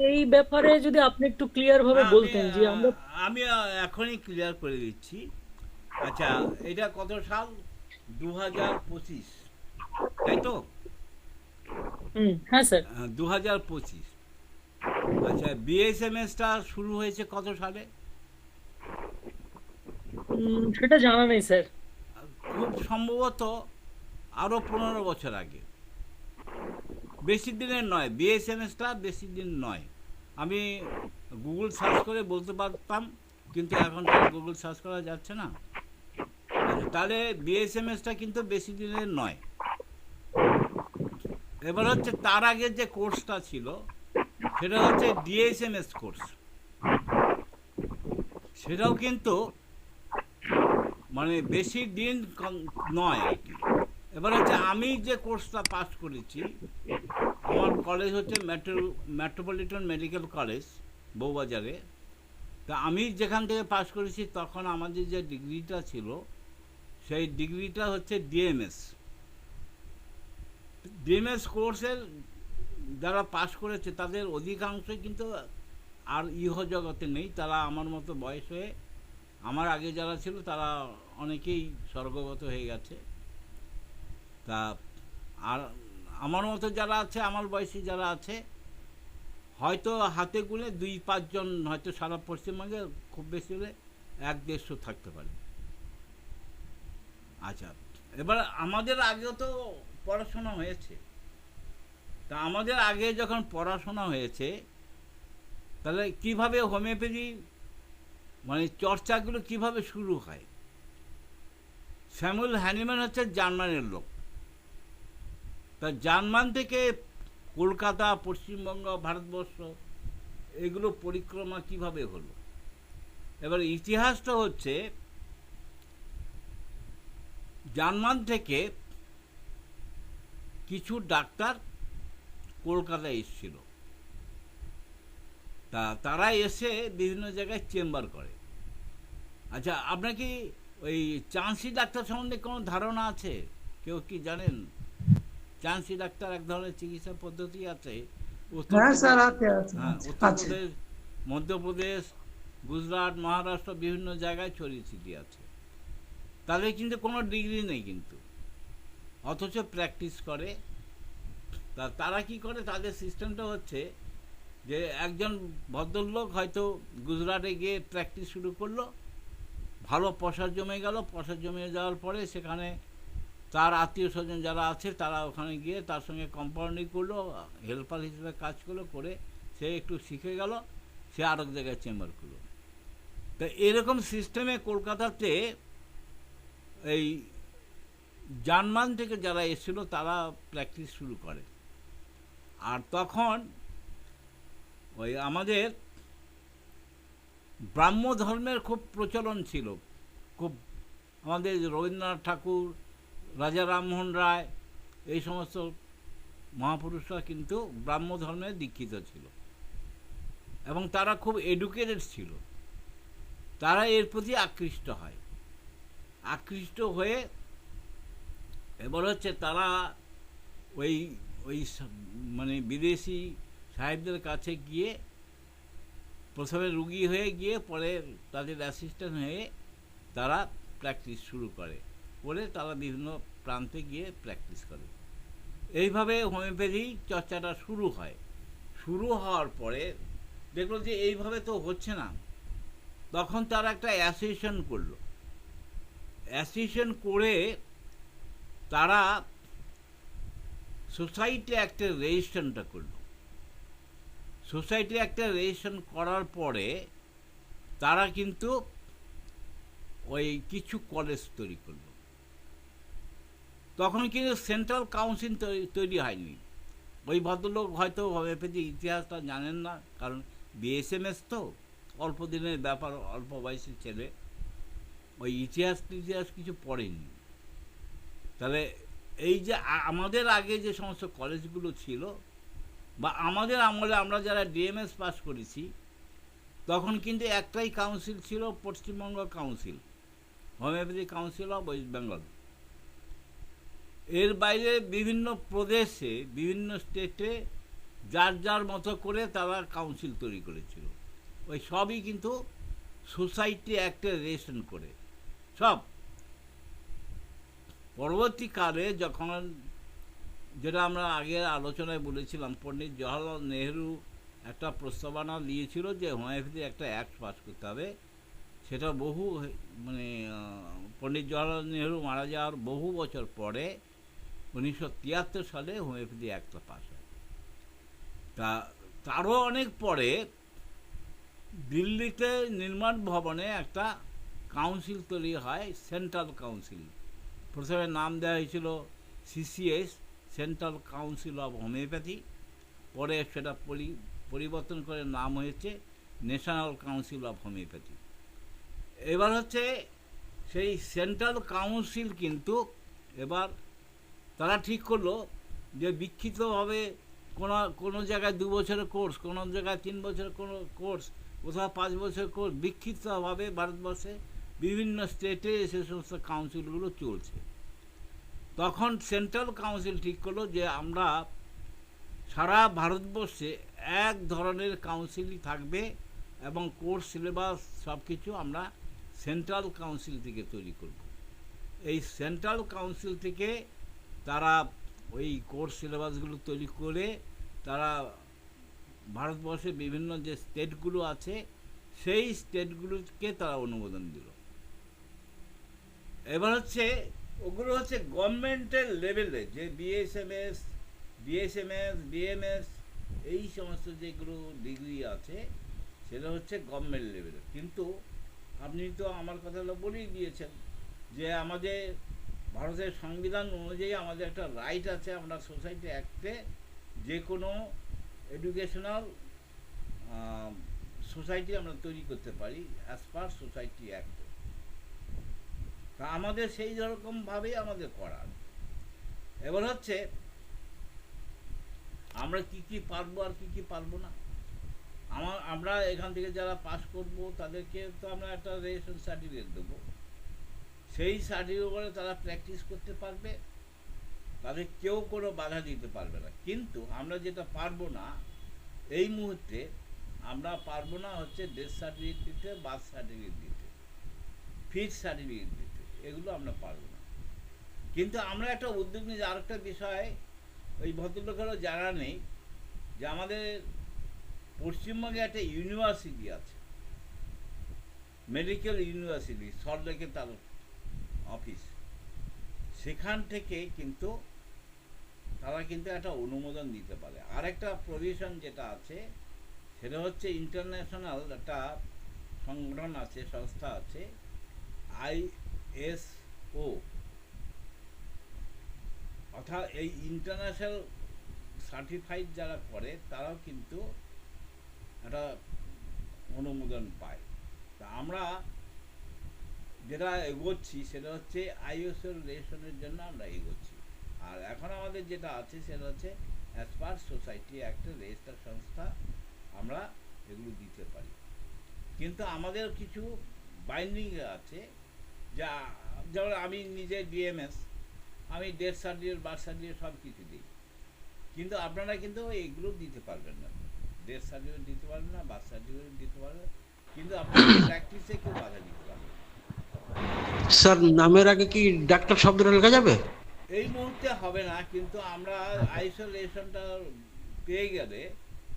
এই ব্যাপারে যদি আপনি একটু ক্লিয়ার ভাবে হ্যাঁ, বলতেন যে আমরা আমি এখনই ক্লিয়ার করে দিচ্ছি। আচ্ছা, এটা কত সাল? 2025, তাই তো? হ্যাঁ স্যার। 2025। আচ্ছা, বিএসএমএসটা শুরু হয়েছে কত সালে? সেটা জানা নেই স্যার। খুব সম্ভবত আরও 15 বছর আগে। বেশি দিনের নয়, বিএসএমএসটা বেশি দিন নয়। আমি গুগল সার্চ করে বলতে পারতাম, কিন্তু এখন তো গুগল সার্চ করা যাচ্ছে না। আচ্ছা, তাহলে বিএসএমএসটা কিন্তু বেশি দিনের নয়। এবার হচ্ছে তার আগে যে কোর্সটা ছিল সেটা হচ্ছে ডিএসএমএস কোর্স। সেটাও কিন্তু মানে বেশি দিন নয় আর কি। এবার হচ্ছে আমি যে কোর্সটা পাস করেছি, আমার কলেজ হচ্ছে মেট্রোপলিটন মেডিকেল কলেজ, বউবাজারে। তা আমি যেখান থেকে পাস করেছি তখন আমাদের যে ডিগ্রিটা ছিল সেই ডিগ্রিটা হচ্ছে ডিএমএস। ডিএমএস কোর্সের যারা পাস করেছে তাদের অধিকাংশই কিন্তু আর জগতে নেই। তারা আমার মতো বয়স হয়ে, আমার আগে যারা ছিল তারা অনেকেই স্বর্গগত হয়ে গেছে। তা আর আমার মতো যারা আছে, আমার বয়সী যারা আছে, হয়তো হাতে গুনে 2-5 জন হয়তো সারা পশ্চিমবঙ্গে, খুব বেশি হলে 100-150 থাকতে পারে। আচ্ছা, এবার আমাদের আগেও তো পড়াশোনা হয়েছে। তা আমাদের আগে যখন পড়াশোনা হয়েছে, তাহলে কিভাবে হোমিওপ্যাথি মানে চর্চাগুলো কিভাবে শুরু হয়? স্যামুয়েল হ্যানিম্যান হচ্ছে জার্মানের লোক। তা জার্মান থেকে কলকাতা, পশ্চিমবঙ্গ, ভারতবর্ষ এগুলো পরিক্রমা কিভাবে হলো? এবার ইতিহাসটা হচ্ছে জার্মান থেকে কিছু ডাক্তার কলকাতায় এসেছিল। তা তারা এসে বিভিন্ন জায়গায় চেম্বার করে। আচ্ছা, আপনার কি ওই চান্সি ডাক্তার সম্বন্ধে কোনো ধারণা আছে? কেউ কি জানেন? চান্সি ডাক্তার এক ধরনের চিকিৎসা পদ্ধতি আছে। হ্যাঁ স্যার, আছে আছে হ্যাঁ, আছে। উত্তরপ্রদেশ, মধ্যপ্রদেশ, গুজরাট, মহারাষ্ট্র বিভিন্ন জায়গায় ছড়িয়ে ছিটিয়ে আছে। তাদের কিন্তু কোনো ডিগ্রি নেই কিন্তু, অথচ প্র্যাকটিস করে। তারা কি করে, তাদের সিস্টেমটা হচ্ছে যে একজন ভদ্রলোক হয়তো গুজরাটে গিয়ে প্র্যাকটিস শুরু করলো, ভালো পয়সা জমে গেল। পয়সা জমে যাওয়ার পরে সেখানে তার আত্মীয় স্বজন যারা আছে তারা ওখানে গিয়ে তার সঙ্গে কম্পাউন্ডিং করলো, হেল্পার হিসেবে কাজ করলো, করে সে একটু শিখে গেল, সে আরেক জায়গায় চেম্বার করলো। তো এরকম সিস্টেমে কলকাতাতে এই জার্মান থেকে যারা এসেছিলো তারা প্র্যাকটিস শুরু করে। আর তখন ওই আমাদের ব্রাহ্ম ধর্মের খুব প্রচলন ছিল। খুব আমাদের রবীন্দ্রনাথ ঠাকুর, রাজা রামমোহন রায়, এই সমস্ত মহাপুরুষরা কিন্তু ব্রাহ্ম ধর্মে দীক্ষিত ছিল এবং তারা খুব এডুকেটেড ছিল। তারা এর প্রতি আকৃষ্ট হয়। আকৃষ্ট হয়ে এবার হচ্ছে তারা ওই ওই মানে বিদেশি সাহেবদের কাছে গিয়ে প্রথমে রুগী হয়ে গিয়ে পরে তাদের অ্যাসিস্ট্যান্ট হয়ে তারা প্র্যাকটিস শুরু করে, তারা বিভিন্ন প্রান্তে গিয়ে প্র্যাকটিস করে। এইভাবে হোমিওপ্যাথি চর্চাটা শুরু হয়। শুরু হওয়ার পরে দেখলো যে এইভাবে তো হচ্ছে না, তখন তারা একটা অ্যাসোসিয়েশন করলো। অ্যাসোসিয়েশন করে তারা সোসাইটি একটা রেজিস্ট্রেশনটা করলো। সোসাইটি একটা রেজিস্ট্রেশন করার পরে তারা কিন্তু ওই কিছু কলেজ তৈরি করলো। তখন কিন্তু সেন্ট্রাল কাউন্সিল তৈরি হয়নি। ওই ভদ্রলোক হয়তো হোমিওপ্যাথি ইতিহাসটা জানেন না, কারণ বিএসএমএস তো অল্প দিনের ব্যাপার, অল্প বয়সী ছেলে, ওই ইতিহাস কিছু পড়েনি। তাহলে এই যে আমাদের আগে যে সমস্ত কলেজগুলো ছিল বা আমাদের আমলে আমরা যারা ডিএমএস পাস করেছি, তখন কিন্তু একটাই কাউন্সিল ছিল, Paschimbanga council, homeopathy council of West Bengal. এর বাইরে বিভিন্ন প্রদেশে, বিভিন্ন স্টেটে যার যার মতো করে তারা কাউন্সিল তৈরি করেছিল। ওই সবই কিন্তু সোসাইটি অ্যাক্টে রেজিস্ট্রেশন করে সব। পরবর্তীকালে যখন, যেটা আমরা আগে আলোচনায় বলেছিলাম, পণ্ডিত জওহরলাল নেহরু একটা প্রস্তাবনা দিয়েছিল যে হোমিওপ্যাথি একটা অ্যাক্ট পাস করতে হবে। সেটা মানে পণ্ডিত জওহরলাল নেহরু মারা যাওয়ার বহু বছর পরে 1973 সালে হোমিওপ্যাথি অ্যাক্টটা পাস হয়। তারও অনেক পরে দিল্লিতে নির্মাণ ভবনে একটা কাউন্সিল তৈরি হয়, সেন্ট্রাল কাউন্সিল। প্রথমে নাম দেওয়া হয়েছিল CCS, central council of homeopathy. পরে সেটা পরিবর্তন করে নাম হয়েছে ন্যাশনাল কাউন্সিল অফ হোমিওপ্যাথি। এবার হচ্ছে সেই সেন্ট্রাল কাউন্সিল কিন্তু এবার তারা ঠিক করলো যে বিক্ষিপ্তভাবে কোনো জায়গায় 2 বছরের কোর্স, কোনো জায়গায় 3 বছরের কোনো কোর্স, কোথাও 5 বছরের কোর্স, বিক্ষিপ্তভাবে ভারতবর্ষে বিভিন্ন স্টেটে সে সমস্ত কাউন্সিলগুলো চলছে। তখন সেন্ট্রাল কাউন্সিল ঠিক করলো যে আমরা সারা ভারতবর্ষে এক ধরনের কাউন্সিলই থাকবে এবং কোর্স সিলেবাস সব কিছু আমরা সেন্ট্রাল কাউন্সিল থেকে তৈরি করব। এই সেন্ট্রাল কাউন্সিল থেকে তারা ওই কোর্স সিলেবাসগুলো তৈরি করে তারা ভারতবর্ষে বিভিন্ন যে স্টেটগুলো আছে সেই স্টেটগুলোকে তারা অনুমোদন দিল। এবার হচ্ছে ওগুলো হচ্ছে গভর্নমেন্টের লেভেলে, যে বিএসএমএস, বিএমএস, এই সমস্ত যেগুলো ডিগ্রি আছে সেটা হচ্ছে গভর্নমেন্ট লেভেলে। কিন্তু আপনি তো আমার কথাটা বলেই দিয়েছেন যে আমাদের ভারতের সংবিধান অনুযায়ী আমাদের একটা রাইট আছে, আমরা সোসাইটি অ্যাক্টে যে কোনো এডুকেশনাল সোসাইটি আমরা তৈরি করতে পারি অ্যাজ পার সোসাইটি অ্যাক্ট। তা আমাদের সেই রকমভাবেই আমাদের করার। এবার হচ্ছে আমরা কি কি পারবো আর কি কি পারবো না। আমরা এখান থেকে যারা পাস করব তাদেরকে তো আমরা একটা রেজিস্ট্রেশন সার্টিফিকেট দেবো। সেই সার্টিফিকেটে তারা প্র্যাকটিস করতে পারবে, তাদের কেউ কোনো বাধা দিতে পারবে না। কিন্তু আমরা যেটা পারবো না এই মুহূর্তে, আমরা পারবো না হচ্ছে ডেথ সার্টিফিকেট দিতে, বার্থ সার্টিফিকেট দিতে, ফিজ সার্টিফিকেট দিতে, এগুলো আমরা পারবো না। কিন্তু আমরা একটা উদ্যোগ নিয়ে, আরেকটা বিষয় ওই ভদ্রলোকেরও জানা নেই, যে আমাদের পশ্চিমবঙ্গে একটা ইউনিভার্সিটি আছে, মেডিকেল ইউনিভার্সিটি, সল্টলেকে তার অফিস। সেখান থেকে কিন্তু তারা কিন্তু একটা অনুমোদন দিতে পারে। আরেকটা প্রভিশন যেটা আছে সেটা হচ্ছে ইন্টারন্যাশনাল একটা সংগঠন আছে, সংস্থা আছে, ISO, অর্থাৎ এই ইন্টারন্যাশনাল সার্টিফাইড যারা করে তারাও কিন্তু একটা অনুমোদন পায়। তা আমরা যেটা এগোচ্ছি সেটা হচ্ছে ISO রেজিস্ট্রেশনের জন্য আমরা এগোচ্ছি। আর এখন আমাদের যেটা আছে সেটা হচ্ছে অ্যাজ পার সোসাইটি একটা রেজিস্টার সংস্থা, আমরা এগুলো দিতে পারি। কিন্তু আমাদের কিছু বাইন্ডিং আছে, যা যেমন আমি নিজে ডিএমএস, আমি ডেথ সার্টিফিকেট, বার্থ সার্টিফিকেট সব কিছু দিই। কিন্তু আপনারা কিন্তু এইগুলো দিতে পারবেন না, ডেথ সার্টিফিকেট দিতে পারবেন না, বার্থ সার্টিফিকেট দিতে পারবেন, কিন্তু আপনাদের প্র্যাকটিসে কেউ বাধা দিতে পারবে না। স্যার নামের আগে কি ডাক্তার শব্দটা লেখা যাবে? এই মুহূর্তে হবে না, কিন্তু আমরা আইসোলেশনটা পেয়ে গেলে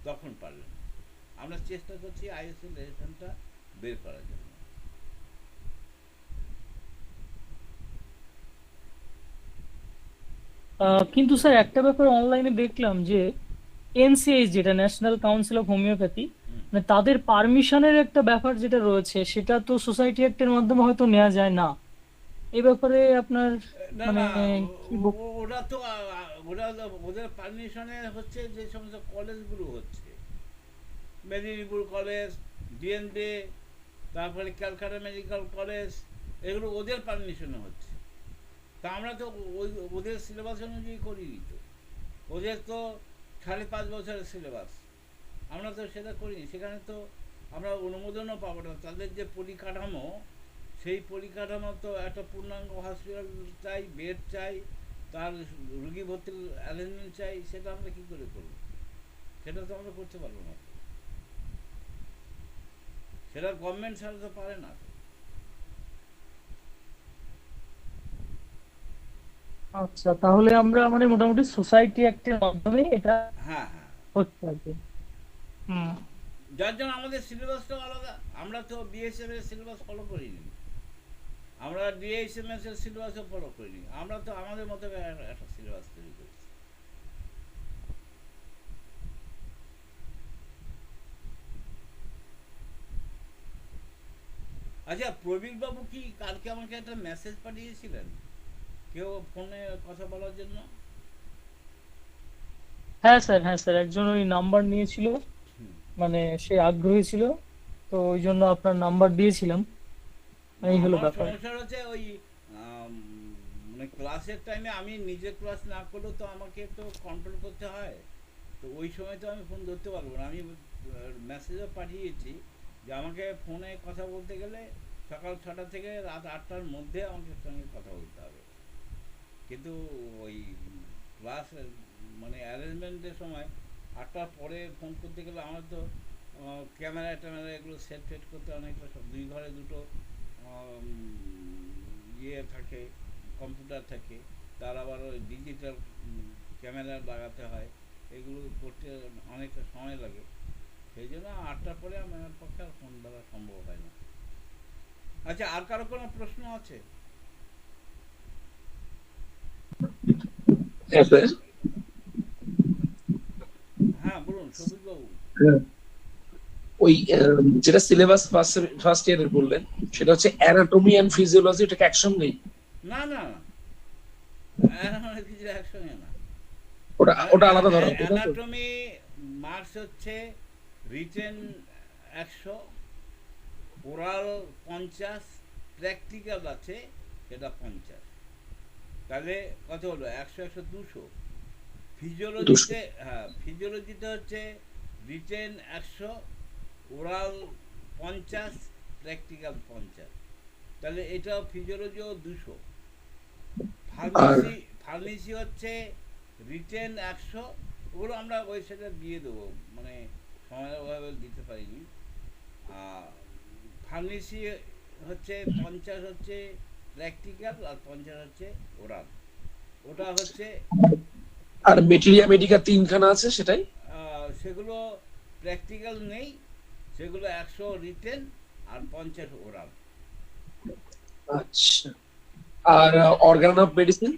তখন পারবেন। আমরা চেষ্টা করছি আইসোলেশনটা বের করার জন্য। কিন্তু স্যার একটা ব্যাপার অনলাইনে দেখলাম যে NCH, যেটা ন্যাশনাল কাউন্সিল অফ হোমিওপ্যাথি, মানে তাদের পারমিশনের একটা ব্যাপার যেটা রয়েছে সেটা তো সোসাইটি অ্যাক্টের মাধ্যমে হয়তো নেওয়া যায় না। এই ব্যাপারে আপনার না মানে না, কি ওরা তো ওদের পারমিশনে হচ্ছে যে সমস্ত কলেজগুলো হচ্ছে, মেদিনীপুর কলেজ, ডিএনডি, তারপরে ক্যালকাটা মেডিকেল কলেজ, এগুলো ওদের পারমিশনে হচ্ছে। তা আমরা তো ওদের সিলেবাস অনুযায়ী করিনি তো, ওদের তো 5.5 বছরের সিলেবাস, আমরা তো সেটা করিনি। সেখানে তো আমরা অনুমোদনও পাবো না। তাদের যে পরিকাঠামো, সেই পরিকাঠামো তো একটা পূর্ণাঙ্গ হসপিটাল চাই, বেড চাই, তার রুগী ভর্তির অ্যারেঞ্জমেন্ট চাই, সেটা আমরা কি করে করবো? সেটা তো আমরা করতে পারবো না, সেটা গভর্নমেন্ট ছাড়া তো পারে না। আচ্ছা, তাহলে আমরা মানে মোটামুটি সোসাইটি অ্যাক্টের মাধ্যমে এটা হ্যাঁ হ্যাঁ, হচ্ছে আর কি। হুম। যার জন্য আমাদের সিলেবাসটাও আলাদা। আমরা তো বিএসএম এর সিলেবাস ফলো করিনি, আমরা ডিএসএমএস এর সিলেবাসও ফলো করিনি, আমরা তো আমাদের মতো একটা সিলেবাস তৈরি করেছি। আচ্ছা, প্রবীর বাবু কি কালকে আমাকে একটা মেসেজ পাঠিয়েছিলেন কেউ ফোনে কথা বলার জন্য? হ্যাঁ স্যার, হ্যাঁ স্যার, একজন ওই নাম্বার নিয়েছিল, হুম। মানে সে আগ্রহী ছিল, তো ওই জন্য আপনার নাম্বার দিয়েছিলাম, এই হলো আমার ব্যাপার। সমস্যা হচ্ছে ওই আম, মানে ক্লাসের টাইমে আমি নিজে ক্লাস না করলেও তো আমাকে তো কন্ট্রোল করতে হয়, তো ওই সময় তো আমি ফোন ধরতে পারবো না। আমি মেসেজও পাঠিয়েছি যে আমাকে ফোনে কথা বলতে গেলে সকাল 6টা থেকে রাত 8টার মধ্যে আমাকে সঙ্গে কথা বলতে হবে, কিন্তু ওই ক্লাস মানে অ্যারেঞ্জমেন্টের সময় 8টার পরে ফোন করতে গেলে আমার তো ক্যামেরা ট্যামেরা এগুলো সেট ফেট করতে অনেকটা সব, 2 ঘরে 2টো আম, ইয়ে থাকে, কম্পিউটার থাকে, তার আবার ওই ডিজিটাল ক্যামেরা লাগাতে হয়, এগুলো করতে অনেকটা সময় লাগে। সেই জন্য 8টার পরে আমার পক্ষে আর ফোন ধরা সম্ভব হয় না। আচ্ছা, আর কারো কোনো প্রশ্ন আছে? হ্যাঁ স্যার। হ্যাঁ বলুন সবুজ বাবু। ওই যেটা সিলেবাস ফার্স্ট ইয়ারের বললেন, সেটা হচ্ছে অ্যানাটমি এন্ড ফিজিওলজি, এটাকে একসঙ্গেই? না না না, অনেক কিছু একসঙ্গে না। ওটা ওটা আলাদা ধরা হতো, তাই তো? অ্যানাটমি মার্কস হচ্ছে রিটেন 100, ওরাল 50, প্র্যাকটিক্যাল আছে সেটা 50, তাহলে কত হলো? 100 100 200। ফিজিওলজিতে, হ্যাঁ ফিজিওলজিতে হচ্ছে রিটেন 100, ওরাল 50, প্র্যাকটিক্যাল 50, তাহলে এটাও ফিজিওলজিও 200। আর ফার্মেসি হচ্ছে রিটেন 100, ওগুলো আমরা ওয়েবসাইটে দিয়ে দেবো, মানে সময়ের অভাবে দিতে পারিনি। আর ফার্মেসি হচ্ছে 50 হচ্ছে প্র্যাকটিক্যাল, আর 50 হচ্ছে ওরাল। ওটা হচ্ছে আর মেটেরিয়া মেডিকা 3খানা আছে, সেটাই? সেগুলো প্র্যাকটিক্যাল নেই, সেগুলো 100 রিটেন আর 50 ওরাল। আচ্ছা। আর অর্গান অফ মেডিসিন?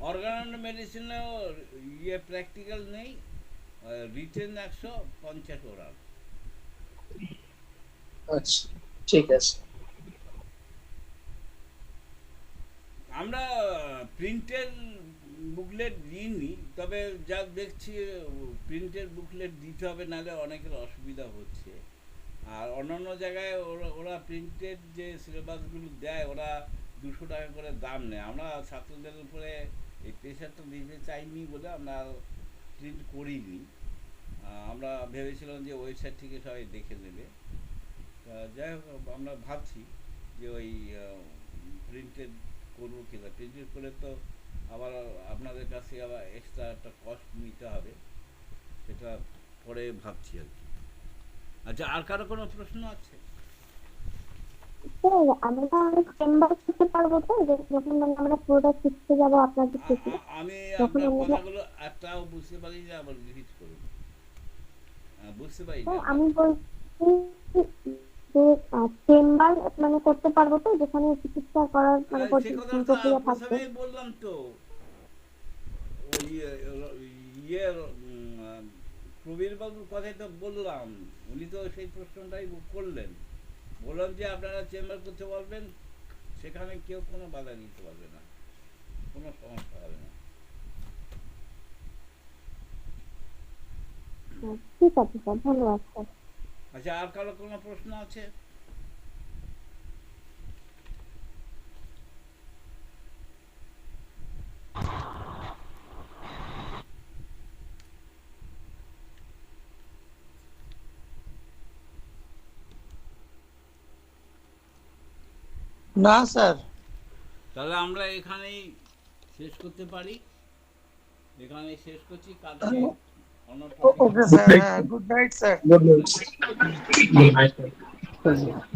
অর্গান মেডিসিনেও ইয়ে প্র্যাকটিক্যাল নেই, রিটেন 100, 50 ওরাল। আচ্ছা, ঠিক আছে। আমরা প্রিন্টেড বুকলেট দিইনি, তবে যা দেখছি প্রিন্টেড বুকলেট দিতে হবে, নাহলে অনেকের অসুবিধা হচ্ছে। আর অন্যান্য জায়গায় ওরা ওরা প্রিন্টেড যে সিলেবাসগুলো দেয়, ওরা 200 টাকা করে দাম নেয়। আমরা ছাত্রদের উপরে এই প্রেশারটা দিতে চাইনি বলে আমরা প্রিন্ট করিনি। আমরা ভেবেছিলাম যে ওয়েবসাইট থেকে সবাই দেখে নেবে। যাই হোক, আমরা ভাবছি যে ওই প্রিন্টেড করবো কিনা। প্রিন্টেড করে তো আবার আপনাদের কাছে আবার এক্সট্রা একটা কস্ট নিতে হবে, সেটা পরে ভাবছি আর কি। আচ্ছা, আর কারো কোনো প্রশ্ন আছে? স্যার, আমরা চেম্বার করতে পারবো তো, যে যখন মানে আমরা প্রোডাক্ট শিখতে যাবো আপনাদের থেকে, আমি তখন আপনার আমরা কথাগুলো একটাও বুঝতে পারি না, আবার রিপিট করুন। বুঝতে পারি না। আমি বলছি যে চেম্বার মানে করতে পারবো তো, যেখানে চিকিৎসা করার মানে সে কথা তো প্রক্রিয়া থাকবে। প্রথমেই বললাম তো, ওই ইয়ে প্রবীর বাবুর কথাই তো বললাম, উনি তো সেই প্রশ্নটাই করলেন। বললাম যে আপনারা চেম্বার করতে পারবেন, সেখানে কেউ কোনো বাধা দিতে পারবে না, কোনো সমস্যা হবে না। ঠিক আছে স্যার, ধন্যবাদ স্যার। আচ্ছা, আর কারো কোনো প্রশ্ন আছে? না স্যার। তাহলে আমরা এখানেই শেষ করতে পারি। এখানে শেষ করছি, কালকে অন্য ওকে স্যার, হ্যাঁ, good night sir. Good night.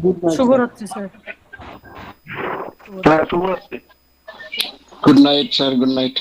Good night. শুভরাত্রি স্যার। হ্যাঁ শুভরাত্রি। Good night sir, good night.